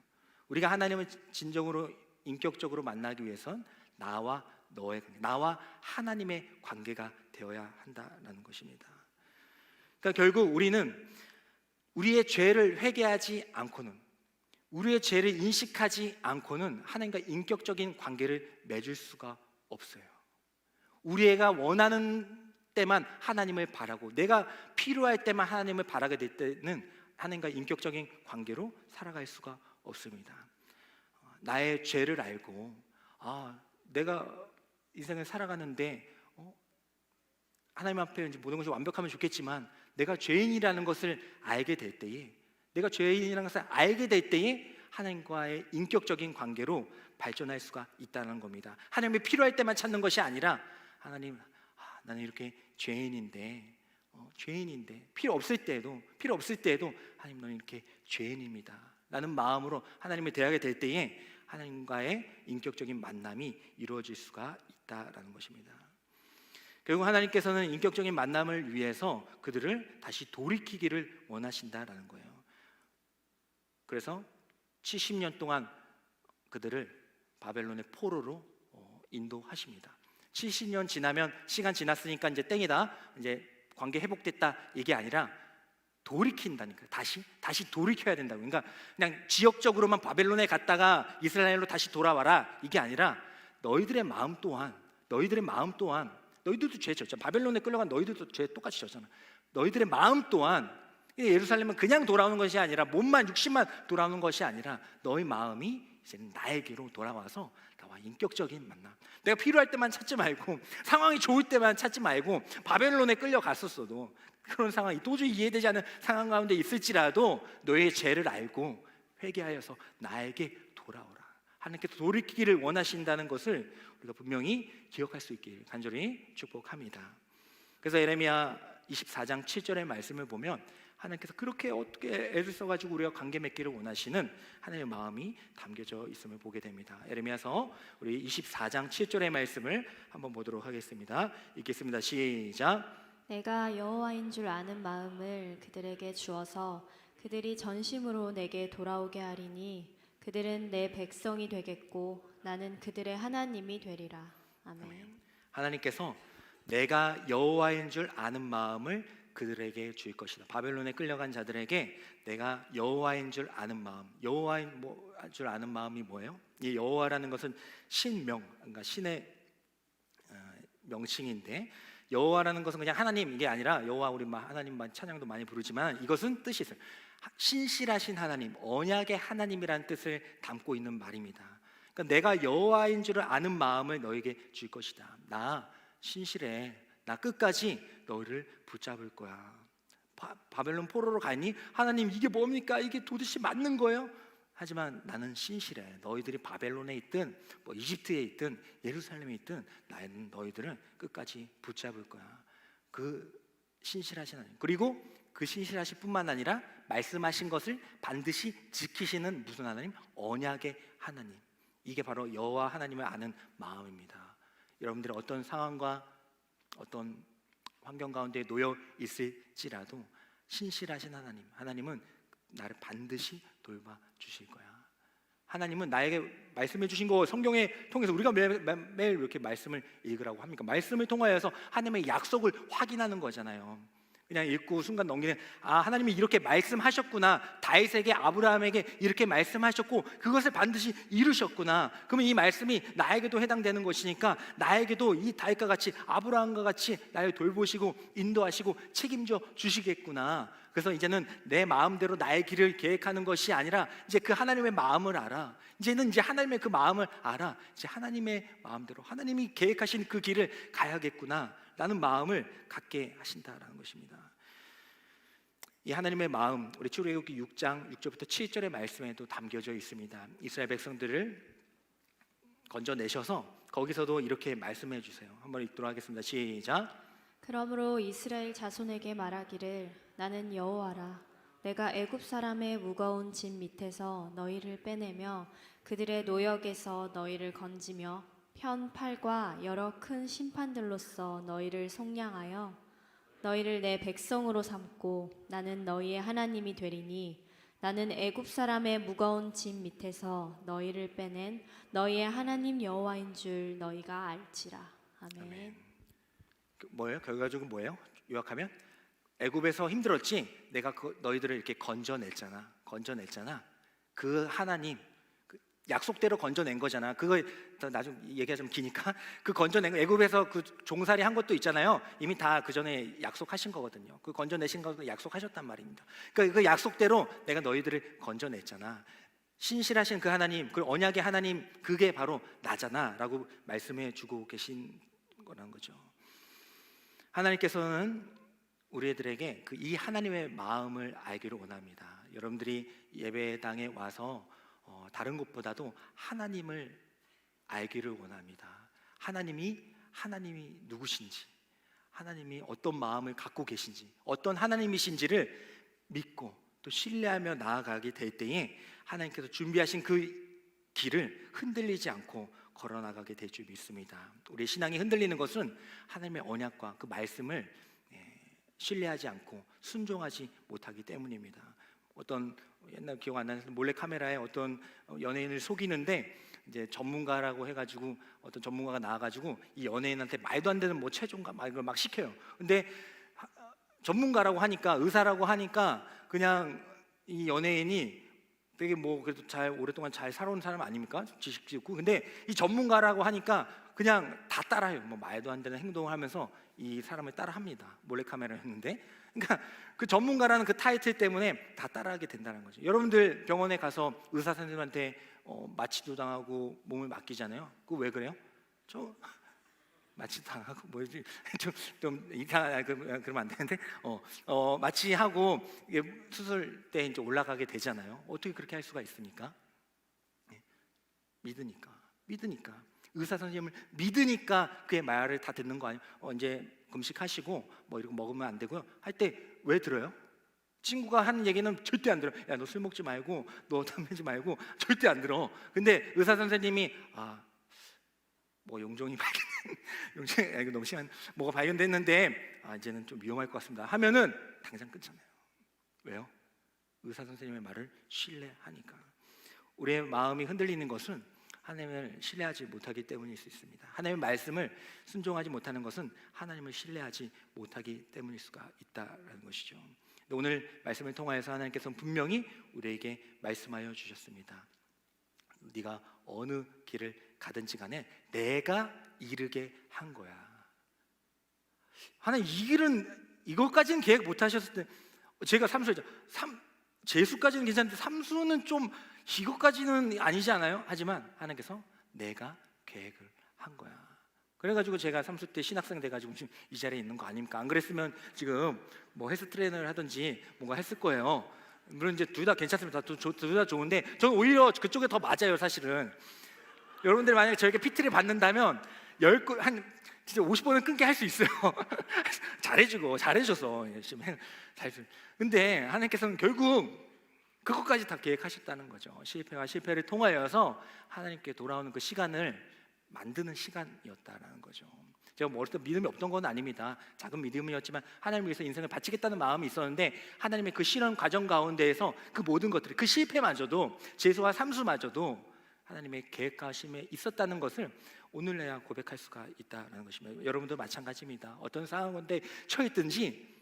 우리가 하나님을 진정으로 인격적으로 만나기 위해선 나와 너의 관계, 나와 하나님의 관계가 되어야 한다는 것입니다. 그러니까 결국 우리는 우리의 죄를 회개하지 않고는, 우리의 죄를 인식하지 않고는 하나님과 인격적인 관계를 맺을 수가 없어요. 우리가 원하는 때만 하나님을 바라고, 내가 필요할 때만 하나님을 바라게 될 때는 하나님과 인격적인 관계로 살아갈 수가 없습니다. 나의 죄를 알고, 내가 인생을 살아가는데 하나님 앞에 이제 모든 것이 완벽하면 좋겠지만 내가 죄인이라는 것을 알게 될 때에, 하나님과의 인격적인 관계로 발전할 수가 있다는 겁니다. 하나님이 필요할 때만 찾는 것이 아니라, 하나님, 나는 이렇게 죄인인데 필요 없을 때에도 하나님, 너는 이렇게 죄인입니다 라는 마음으로 하나님을 대하게 될 때에 하나님과의 인격적인 만남이 이루어질 수가 있다라는 것입니다. 결국 하나님께서는 인격적인 만남을 위해서 그들을 다시 돌이키기를 원하신다라는 거예요. 그래서 70년 동안 그들을 바벨론의 포로로 인도하십니다. 70년 지나면, 시간 지났으니까 이제 땡이다, 이제 관계 회복됐다, 이게 아니라 돌이킨다니까. 다시 돌이켜야 된다고. 그러니까 그냥 지역적으로만 바벨론에 갔다가 이스라엘로 다시 돌아와라, 이게 아니라 너희들의 마음 또한 너희들도 죄 졌잖아. 바벨론에 끌려간 너희들도 죄 똑같이 졌잖아. 너희들의 마음 또한, 예루살렘은 그냥 돌아오는 것이 아니라, 몸만 육신만 돌아오는 것이 아니라 너희 마음이 이제 나에게로 돌아와서 나와 인격적인 만남. 내가 필요할 때만 찾지 말고, 상황이 좋을 때만 찾지 말고, 바벨론에 끌려갔었어도, 그런 상황이 도저히 이해되지 않는 상황 가운데 있을지라도 너의 죄를 알고 회개하여서 나에게 돌아오라. 하나님께서 돌이키기를 원하신다는 것을 우리가 분명히 기억할 수 있길 간절히 축복합니다. 그래서 에레미야 24장 7절의 말씀을 보면 하나님께서 그렇게 어떻게 애를 써가지고 우리가 관계 맺기를 원하시는 하나님의 마음이 담겨져 있음을 보게 됩니다. 에레미야서 우리 24장 7절의 말씀을 한번 보도록 하겠습니다. 읽겠습니다. 시작. 내가 여호와인 줄 아는 마음을 그들에게 주어서 그들이 전심으로 내게 돌아오게 하리니 그들은 내 백성이 되겠고 나는 그들의 하나님이 되리라. 아멘. 하나님께서 내가 여호와인 줄 아는 마음을 그들에게 줄 것이다. 바벨론에 끌려간 자들에게 내가 여호와인 줄 아는 마음, 여호와인 줄 아는 마음이 뭐예요? 이 여호와라는 것은 신명, 그러니까 신의 명칭인데 여호와라는 것은 그냥 하나님 이게 아니라 여호와 우리 하나님만 찬양도 많이 부르지만 이것은 뜻이 있어요. 신실하신 하나님, 언약의 하나님이라는 뜻을 담고 있는 말입니다. 그러니까 내가 여호와인 줄 아는 마음을 너에게 줄 것이다. 나 신실해. 나 끝까지 너희를 붙잡을 거야. 바벨론 포로로 가니 하나님 이게 뭡니까? 이게 도대체 맞는 거예요? 하지만 나는 신실해. 너희들이 바벨론에 있든 이집트에 있든 예루살렘에 있든 나는 너희들을 끝까지 붙잡을 거야. 그 신실하신 하나님. 그리고 그 신실하실 뿐만 아니라 말씀하신 것을 반드시 지키시는 무슨 하나님? 언약의 하나님. 이게 바로 여호와 하나님을 아는 마음입니다. 여러분들이 어떤 상황과 어떤 환경 가운데 놓여 있을지라도 신실하신 하나님은 나를 반드시 돌봐 주실 거야. 하나님은 나에게 말씀해 주신 거 성경에 통해서 우리가 매일 이렇게 말씀을 읽으라고 합니까? 말씀을 통하여서 하나님의 약속을 확인하는 거잖아요. 그냥 읽고 순간 넘기는 하나님이 이렇게 말씀하셨구나. 다윗에게 아브라함에게 이렇게 말씀하셨고 그것을 반드시 이루셨구나. 그러면 이 말씀이 나에게도 해당되는 것이니까 나에게도 이 다윗과 같이 아브라함과 같이 나를 돌보시고 인도하시고 책임져 주시겠구나. 그래서 이제는 내 마음대로 나의 길을 계획하는 것이 아니라 이제 그 하나님의 마음을 알아. 이제는 하나님의 그 마음을 알아. 이제 하나님의 마음대로 하나님이 계획하신 그 길을 가야겠구나 라는 마음을 갖게 하신다라는 것입니다. 이 하나님의 마음 우리 출애굽기 6장 6절부터 7절의 말씀에도 담겨져 있습니다. 이스라엘 백성들을 건져내셔서 거기서도 이렇게 말씀해 주세요. 한번 읽도록 하겠습니다. 시작. 그러므로 이스라엘 자손에게 말하기를 나는 여호와라. 내가 애굽 사람의 무거운 짐 밑에서 너희를 빼내며 그들의 노역에서 너희를 건지며 편 팔과 여러 큰 심판들로서 너희를 속량하여 너희를 내 백성으로 삼고 나는 너희의 하나님이 되리니 나는 애굽 사람의 무거운 짐 밑에서 너희를 빼낸 너희의 하나님 여호와인 줄 너희가 알지라. 아멘. 뭐예요? 결과적으로 뭐예요? 요약하면 애굽에서 힘들었지. 내가 너희들을 이렇게 건져냈잖아. 그 하나님 약속대로 건져낸 거잖아. 그거 나중 얘기가 좀 기니까 그 건져낸 거 애굽에서 그 종살이 한 것도 있잖아요. 이미 다 그 전에 약속하신 거거든요. 그 건져내신 거 약속하셨단 말입니다. 그러니까 그 약속대로 내가 너희들을 건져냈잖아. 신실하신 그 하나님, 그 언약의 하나님, 그게 바로 나잖아라고 말씀해 주고 계신 거라는 거죠. 하나님께서는 우리들에게 이 하나님의 마음을 알기를 원합니다. 여러분들이 예배당에 와서 다른 것보다도 하나님을 알기를 원합니다. 하나님이 누구신지, 하나님이 어떤 마음을 갖고 계신지, 어떤 하나님이신지를 믿고 또 신뢰하며 나아가게 될 때에 하나님께서 준비하신 그 길을 흔들리지 않고 걸어나가게 될 줄 믿습니다. 우리 신앙이 흔들리는 것은 하나님의 언약과 그 말씀을 신뢰하지 않고 순종하지 못하기 때문입니다. 어떤 옛날 기억 안 나는 몰래 카메라에 어떤 연예인을 속이는데 이제 전문가라고 해가지고 어떤 전문가가 나와가지고 이 연예인한테 말도 안 되는 체중과 이걸 막 시켜요. 근데 전문가라고 하니까 의사라고 하니까 그냥 이 연예인이 되게 그래도 오랫동안 잘 살아온 사람 아닙니까? 지식도 있고. 근데 이 전문가라고 하니까 그냥 다 따라해요. 말도 안 되는 행동을 하면서 이 사람을 따라합니다. 몰래카메라를 했는데. 그러니까 그 전문가라는 그 타이틀 때문에 다 따라하게 된다는 거죠. 여러분들 병원에 가서 의사 선생님한테 마취도 당하고 몸을 맡기잖아요. 그거 왜 그래요? 저 마취 당하고 좀 이상하게 그러면 안 되는데 마취하고 수술 때 이제 올라가게 되잖아요. 어떻게 그렇게 할 수가 있습니까? 믿으니까 의사 선생님을 믿으니까 그의 말을 다 듣는 거 아니에요? 이제 금식하시고 뭐 이런 거 먹으면 안 되고요 할 때 왜 들어요? 친구가 하는 얘기는 절대 안 들어. 야, 너 술 먹지 말고, 너 담배 피지 말고, 절대 안 들어. 근데 의사 선생님이 뭐 용종이 용종이 이거 너무 심한 뭐가 발견됐는데 이제는 좀 위험할 것 같습니다. 하면은 당장 끊잖아요. 왜요? 의사 선생님의 말을 신뢰하니까. 우리의 마음이 흔들리는 것은 하나님을 신뢰하지 못하기 때문일 수 있습니다. 하나님의 말씀을 순종하지 못하는 것은 하나님을 신뢰하지 못하기 때문일 수가 있다라는 것이죠. 오늘 말씀을 통하여서 하나님께서는 분명히 우리에게 말씀하여 주셨습니다. 네가 어느 길을 가든지 간에 내가 이르게 한 거야. 하나님 이 길은 이것까지는 계획 못 하셨을 때 제가 삼수죠. 재수까지는 괜찮은데 삼수는 좀 이것까지는 아니지 않아요? 하지만 하나님께서 내가 계획을 한 거야. 그래가지고 제가 삼수 때 신학생 돼가지고 지금 이 자리에 있는 거 아닙니까? 안 그랬으면 지금 뭐 헬스 트레이너를 하든지 뭔가 했을 거예요. 물론 이제 둘 다 괜찮습니다. 둘 다 좋은데 저는 오히려 그쪽에 더 맞아요, 사실은. 여러분들 만약에 저에게 PT를 받는다면 진짜 50번은 끊게 할 수 있어요. 잘해줘서 열심히 잘했어요. 근데 하나님께서는 결국 그것까지 다 계획하셨다는 거죠. 실패와 실패를 통하여서 하나님께 돌아오는 그 시간을 만드는 시간이었다라는 거죠. 제가 뭐 어릴 때 믿음이 없던 건 아닙니다. 작은 믿음이었지만 하나님을 위해서 인생을 바치겠다는 마음이 있었는데 하나님의 그 실현 과정 가운데에서 그 모든 것들이 그 실패마저도 재수와 삼수마저도 하나님의 계획하심에 있었다는 것을 오늘내야 고백할 수가 있다는 것입니다. 여러분도 마찬가지입니다. 어떤 상황인데 처했든지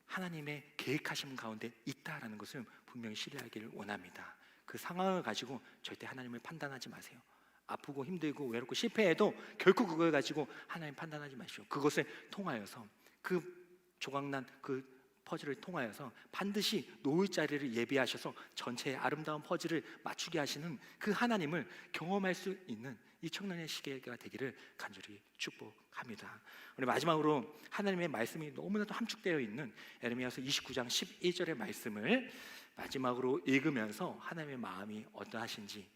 하나님의 계획하심 가운데 있다라는 것을 분명히 신뢰하기를 원합니다. 그 상황을 가지고 절대 하나님을 판단하지 마세요. 아프고 힘들고 외롭고 실패해도 결코 그걸 가지고 하나님 판단하지 마시오. 그것을 통하여서 그 조각난 그 퍼즐을 통하여서 반드시 놓을 자리를 예비하셔서 전체의 아름다운 퍼즐을 맞추게 하시는 그 하나님을 경험할 수 있는 이 청년의 시계가 되기를 간절히 축복합니다. 우리 마지막으로 하나님의 말씀이 너무나도 함축되어 있는 에레미야서 29장 11절의 말씀을 마지막으로 읽으면서 하나님의 마음이 어떠하신지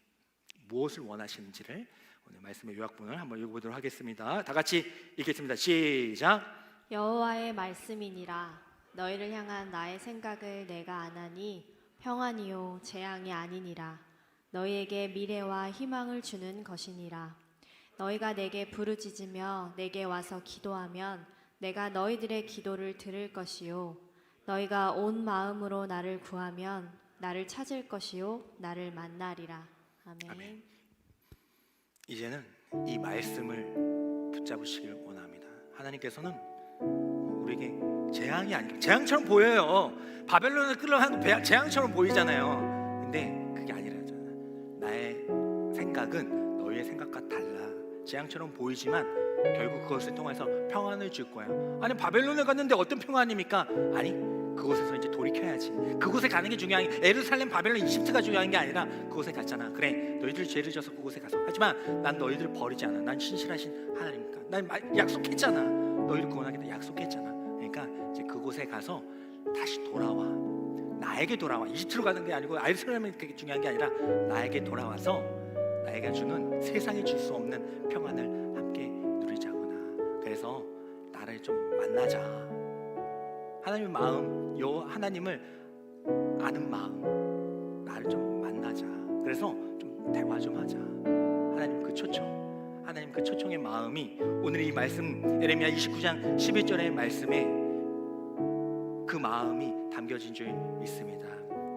무엇을 원하시는지를 오늘 말씀의 요약본을 한번 읽어보도록 하겠습니다. 다 같이 읽겠습니다. 시작. 여호와의 말씀이니라. 너희를 향한 나의 생각을 내가 아나니 평안이요 재앙이 아니니라. 너희에게 미래와 희망을 주는 것이니라. 너희가 내게 부르짖으며 내게 와서 기도하면 내가 너희들의 기도를 들을 것이요 너희가 온 마음으로 나를 구하면 나를 찾을 것이요 나를 만나리라. 아멘. 이제는 이 말씀을 붙잡으시길 원합니다. 하나님께서는 우리에게 재앙이 아니고 재앙처럼 보여요. 바벨론을 끌어가는 재앙처럼 보이잖아요. 근데 그게 아니라잖아요. 나의 생각은 너희의 생각과 달라. 재앙처럼 보이지만 결국 그것을 통해서 평안을 줄 거야. 아니 바벨론에 갔는데 어떤 평안입니까? 아니 그곳에서 이제 돌이켜야지. 그곳에 가는 게 중요한 게 예루살렘, 바벨론, 이집트가 중요한 게 아니라 그곳에 갔잖아. 그래 너희들 죄를 져서 그곳에 가서 하지만 난 너희들을 버리지 않아. 난 신실하신 하나님이니까. 난 약속했잖아. 너희를 구원하겠다 약속했잖아. 그러니까 이제 그곳에 가서 다시 돌아와. 나에게 돌아와. 이집트로 가는 게 아니고 예루살렘이 그게 중요한 게 아니라 나에게 돌아와서 나에게 주는 세상이 줄 수 없는 평안을 함께 누리자구나. 그래서 나를 좀 만나자. 하나님의 마음, 하나님을 아는 마음, 나를 좀 만나자. 그래서 좀 대화 좀 하자. 하나님 그 초청, 하나님 그 초청의 마음이 오늘 이 말씀 에레미야 29장 11절의 말씀에 그 마음이 담겨진 줄 믿습니다.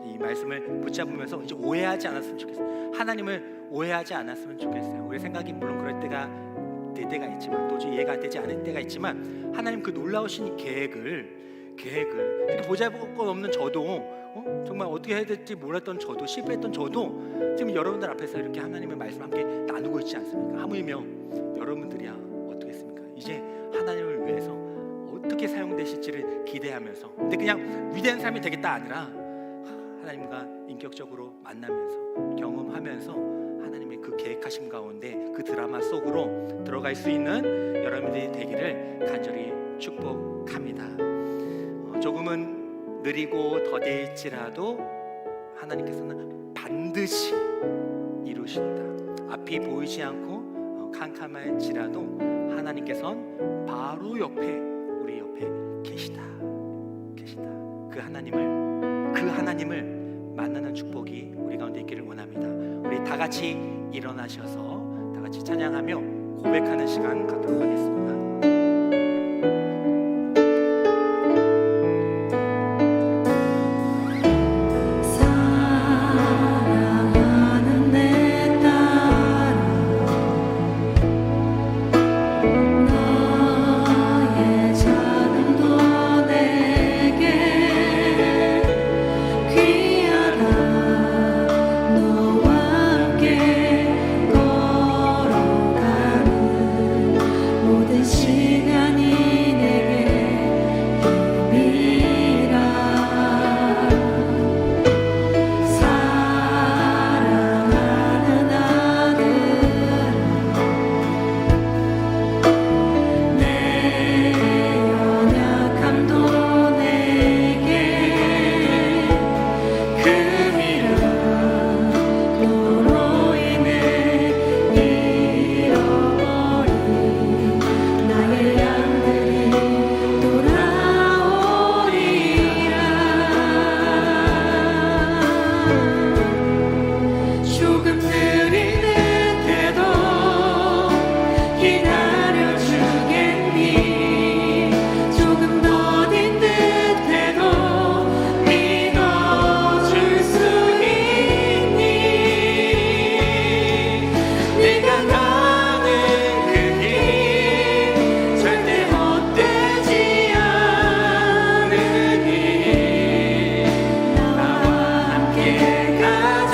이 말씀을 붙잡으면서 이제 오해하지 않았으면 좋겠어요. 하나님을 오해하지 않았으면 좋겠어요. 우리 생각이 물론 그럴 때가 될 때가 있지만 도저히 이해가 되지 않을 때가 있지만 하나님 그 놀라우신 계획을 이렇게 보잘것 없는 저도 정말 어떻게 해야 될지 몰랐던 저도 실패했던 저도 지금 여러분들 앞에서 이렇게 하나님의 말씀 함께 나누고 있지 않습니까? 하물며 여러분들이야 어떻겠습니까? 이제 하나님을 위해서 어떻게 사용되실지를 기대하면서 근데 그냥 위대한 삶이 되겠다 아니라 하나님과 인격적으로 만나면서 경험하면서 하나님의 그 계획하심 가운데 그 드라마 속으로 들어갈 수 있는 여러분들이 되기를 간절히 축복합니다. 조금은 느리고 더딜지라도 하나님께서는 반드시 이루신다. 앞이 보이지 않고 캄캄할지라도 하나님께서는 바로 옆에, 우리 옆에 계시다. 그 하나님을 만나는 축복이 우리 가운데 있기를 원합니다. 우리 다 같이 일어나셔서 다 같이 찬양하며 고백하는 시간 갖도록 하겠습니다. 사랑하는 내 딸아, 너의 자녀도 내게 귀하다. 너와 함께 걸어가는 모든 시간이 내게 힘이라. 사랑하는 아들아, 내 연약함도 내게 금이라. 너로 인해 잃어버린 나의 양들이 돌아오리라. 조금 느린 듯해도 기다려주겠니? 조금 더딘 듯해도 믿어줄 수 있니? 네가 가는 그 길 절대 헛되지 않으니 나와 함께 가자.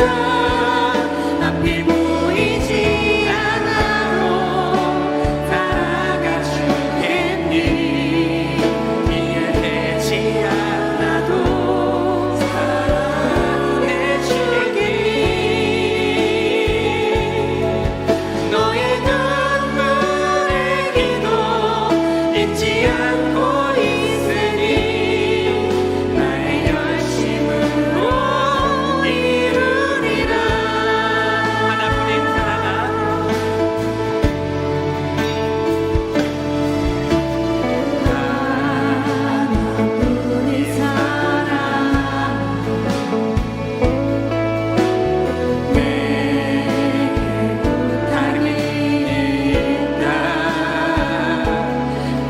앞이 보이지 않아도 따라가 주겠니? 이해되지 않아도 사랑해주겠니? 너의 눈물의 기도 잊지 않고 있으니 나의 열심으로 이루리라. 하나뿐인 사랑아, 하나뿐인 사랑, 내게 부탁이 있다.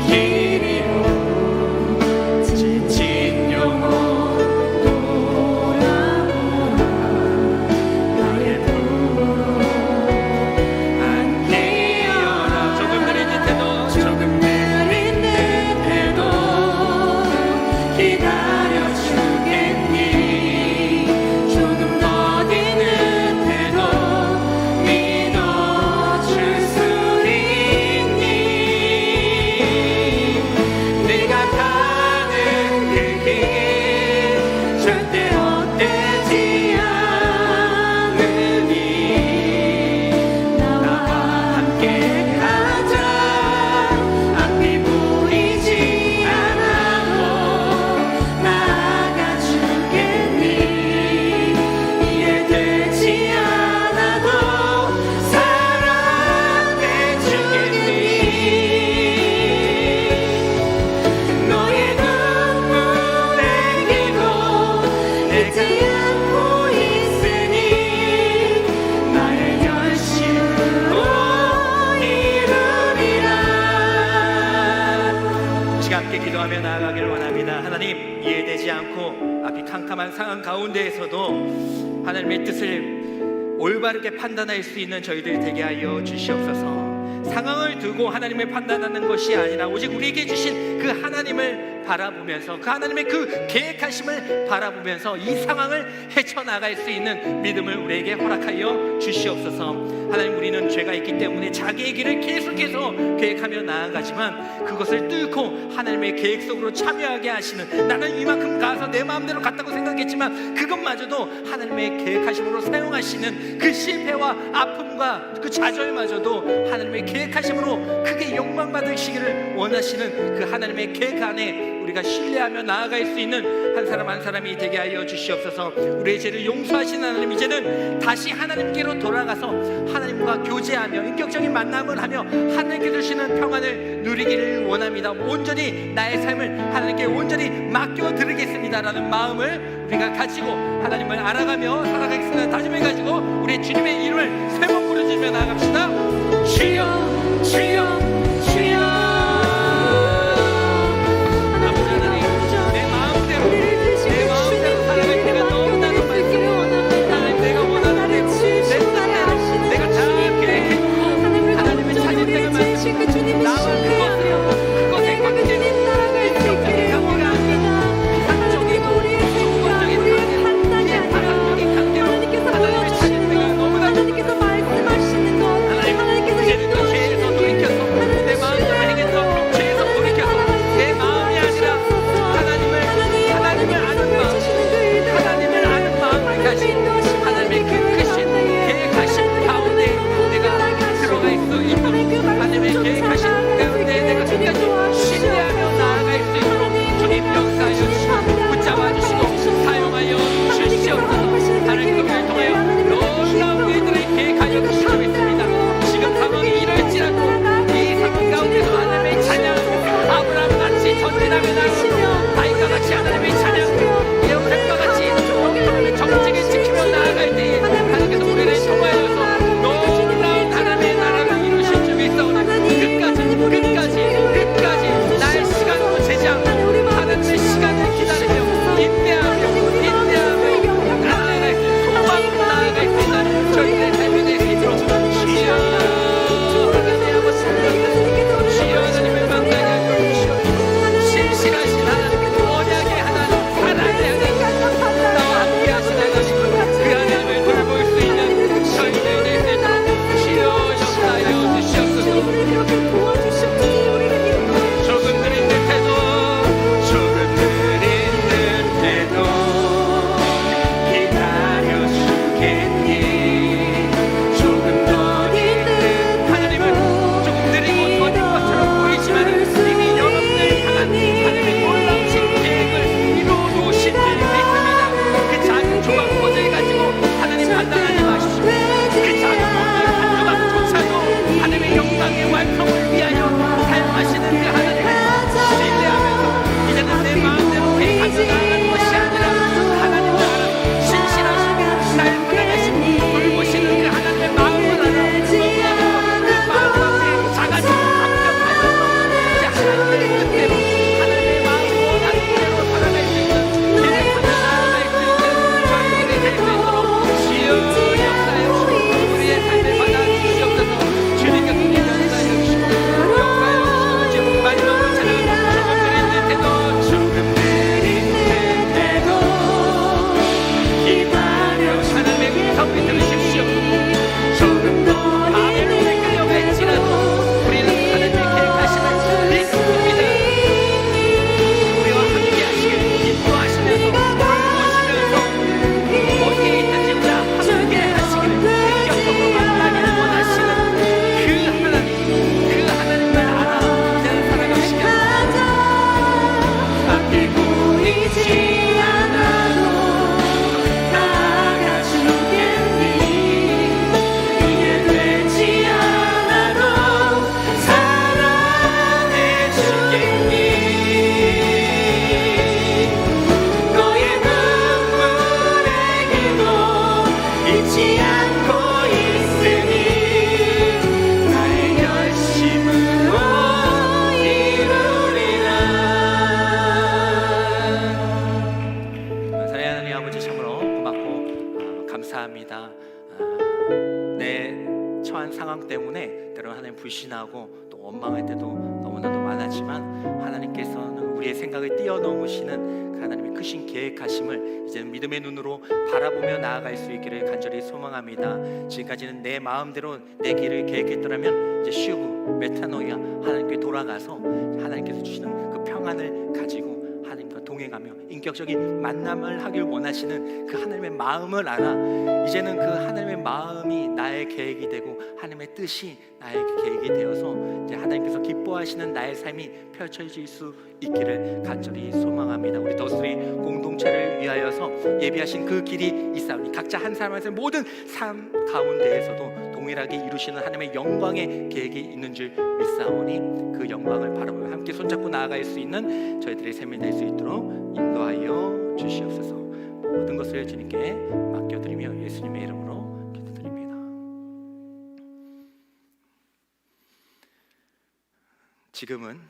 길이로 지친 영혼 돌아오라. 나의 품으로 안기어라. 조금 느린 듯해도 조금 느린 듯해도 기다려주겠니? 조금 더딘 듯해도 믿어줄 수 있니? 네가 가는 그 길 절대 헛되지 않으니 나와 함께 가자. 앞이 보이지 않아도 나아가 주겠니? 이해되지 않아도 사랑해 주겠니? 너의 눈물의 기도 잊지 않고 있으니 나의 열심으로 이루리라. 시간 함께 기도하며 나아가기를 원합니다. 하나님, 이해되지 않고 앞이 캄캄한 상황 가운데에서도 하나님의 뜻을 올바르게 판단할 수 있는 저희들이 되게 하여 주시옵소서. 상황을 두고 하나님을 판단하는 것이 아니라 오직 우리에게 주신 그 하나님을 바라보면서, 그 하나님의 그 계획하심을 바라보면서 이 상황을 헤쳐나갈 수 있는 믿음을 우리에게 허락하여 주시옵소서. 하나님, 우리는 죄가 있기 때문에 자기의 길을 계속해서 계획하며 나아가지만 그것을 뚫고 하나님의 계획 속으로 참여하게 하시는, 나는 이만큼 가서 내 마음대로 갔다고 생각했지만 그것마저도 하나님의 계획하심으로 사용하시는 그 실패와 아픔과 그 좌절마저도 하나님의 계획하심으로 크게 영광받으시기를 원하시는 그 하나님의 계획 안에 우리가 신뢰하며 나아갈 수 있는 한 사람 한 사람이 되게 하여 주시옵소서. 우리의 죄를 용서하시는 하나님, 이제는 다시 하나님께로 돌아가서 하나님과 교제하며 인격적인 만남을 하며 하나님께 주시는 평안을 누리기를 원합니다. 온전히 나의 삶을 하나님께 온전히 맡겨드리겠습니다라는 마음을 우리가 가지고 하나님을 알아가며 살아가겠습니다. 다짐을 가지고 우리 주님의 이름을 세 번 부르짖으며 나아갑시다. 주여 주여 주여. 아버지 하나님, 내 마음대로 살아갈 때가 너무나도 많습니다. 하나님, 내가 원하는 대로 내 뜻대로 내가 다 계획해놓고 하나님을 찾을 때가 많습니다. 나만 그것에 관계되는 인격적인 관계가 아니라 이상적이고 조건적인 관계, 파상적인 관계로 하나님을 찾을 때가 너무나도 하나님께서 말씀하시는 것, 하나님께서 이제는 그 죄에서 돌이켜서 내 마음대로 행했던 죄에서 돌이켜서 내 마음이 아니라 하나님을 아는 마음, 하나님을 아는 마음을 가진 하나님의 그 크신 계획하신 가운데 내가 들어갈 수 있도록 하나님의 계획하신 가운데 내가 끝까지 신뢰하며 나아갈 수 있도록 주님 역사하여 주시고 붙잡아 주시고 사용하여 주시옵소서. 하나님, 그분을 통하여 놀라운 일들을 계획하여 주시고 있습니다. 지금 상황이 이럴지라도 이 상황 가운데서 하나님의 찬양, 아브라함같이 전진하며 나아가고 다윗과 같이 하나님의 찬양, 예호람과 같이 하나님의 정직을 지키며 나아갈 때에 하나님께서 우리를 통하여서 놀라운 하나님의 나라를 이루실 줄 믿사오니 끝까지 나의 시간으로 제장 하나님의 시간을 기다리며 인내하며 나아갈 수, 소망으로 나아갈 수 있는 저희들의 삶이 될 수 있도록 주여 하나님 아버지, 주여 하나님을 만나게 하여 주시옵소서. 신실하신 하나님, 언약의 하나님, 사랑의 하나님, 나와 함께 하신 하나님, 그 하나님을 돌볼 수 있는 저희들 될 수 있도록 주여 역사하여 주시옵소서. 조금 느린 듯해도 기다려 주겠니. 조금 더딘 듯 하나님은 조금 느리고 더딘 것처럼 보이지만 이미 여러분을 향한 하나님의 놀라우신 계획을 이루어 놓으신 줄 믿습니다. 그 작은 조각 모자를 가지고 하나님 판단하지 마십시오. 그 작은 모자 한 조각조차도 하나님의 영광의 완성을 위하여 사용하시는 그 하나님을 신뢰하면서 이제는 내 마음대로 계획하며 나아가는 것이 아니라 하나님을 알아 신실하시고 날 사랑하시고 돌보시는 그 하나님의 마음을 알아 그 마음 앞에 작아지고 감격하면서 이제 하나님의 뜻대로 하나님의 마음 원하는 대로 살아갈 수 있는 계획하며 나아갈 수 있는 저희들이 될 수 있도록 주여 역사해 주시고 우리의 삶을 받아주시옵소서. 주님께서 역사해 주시고 역사해 주시고 지금 마지막으로 찬양합니다. 조금 느린 듯해도 기다려 하나님의 음성을 들으십시오. 조금 더 마음에 끌려갈지라도 우리는 하나님의 계획하심을 믿습니다. 우리와 함께 하시길 기뻐하시면서 돌보시면서 어디에 있든지 우리와 함께 하시기를 인격적으로 만나기를 원하시는 그 하나님을 알아 이제는 살아가시길 밖에 보이지 않아도 나아가 주겠니. 이해되지 않아도 사랑해 주겠니. 너의 눈물의 기도 잊지 않고 있으니 나의 열심으로 이루리라. 사랑하는 하나님 아버지, 참으로 고맙고 감사합니다. 내 처한 상황 때문에 때로는 하나님 불신하고 또 원망할 때도 너무나도 많았지만 하나님께서는 우리의 생각을 뛰어넘으시는 그 하나님의 크신 계획하심을 이제는 믿음의 눈으로 바라보며 나아갈 수 있기를 간절히 소망합니다. 지금까지는 내 마음대로 내 길을 계획했더라면 이제 슈브 메타노이아 하나님께 돌아가서 하나님께서 주시는 그 평안을 가지고 하나님과 동행하며 인격적인 만남을 하길 원하시는 그 하나님의 마음을 알아 이제는 그 하나님의 마음이 나의 계획이 되고 하나님의 뜻이 나의 계획이 되어서 이제 하나님께서 기뻐하시는 인도하시는 나의 삶이 펼쳐질 수 있기를 간절히 소망합니다. 우리 더스리 공동체를 위하여서 예비하신 그 길이 있사오니 각자 한 사람 한 사람 모든 삶 가운데에서도 동일하게 이루시는 하나님의 영광의 계획이 있는 줄 믿사오니 그 영광을 바라보며 함께 손잡고 나아갈 수 있는 저희들의 삶이 될 수 있도록 인도하여 주시옵소서. 모든 것을 주님께 맡겨드리며 예수님의 이름으로 기도드립니다. 지금은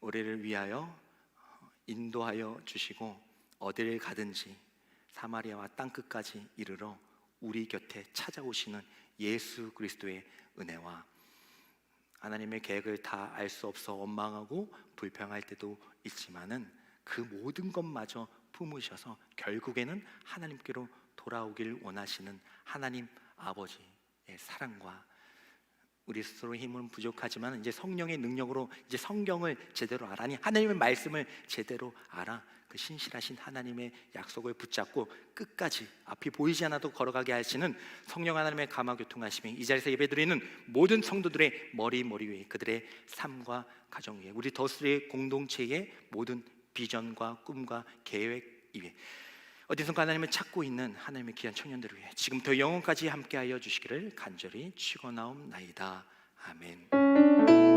우리를 위하여 인도하여 주시고 어디를 가든지 사마리아와 땅끝까지 이르러 우리 곁에 찾아오시는 예수 그리스도의 은혜와 하나님의 계획을 다 알 수 없어 원망하고 불평할 때도 있지만은 그 모든 것마저 품으셔서 결국에는 하나님께로 돌아오길 원하시는 하나님 아버지의 사랑과 우리 스스로의 힘은 부족하지만 이제 성령의 능력으로 이제 성경을 제대로 알아, 아니 하나님의 말씀을 제대로 알아 그 신실하신 하나님의 약속을 붙잡고 끝까지 앞이 보이지 않아도 걸어가게 하시는 성령 하나님의 감화교통하심이 이 자리에서 예배드리는 모든 성도들의 머리 위에 그들의 삶과 가정 위에 우리 더스리의 공동체의 모든 비전과 꿈과 계획 위에 어디선가 하나님을 찾고 있는 하나님의 귀한 청년들을 위해 지금부터 영원까지 함께하여 주시기를 간절히 축원하옵나이다. 아멘.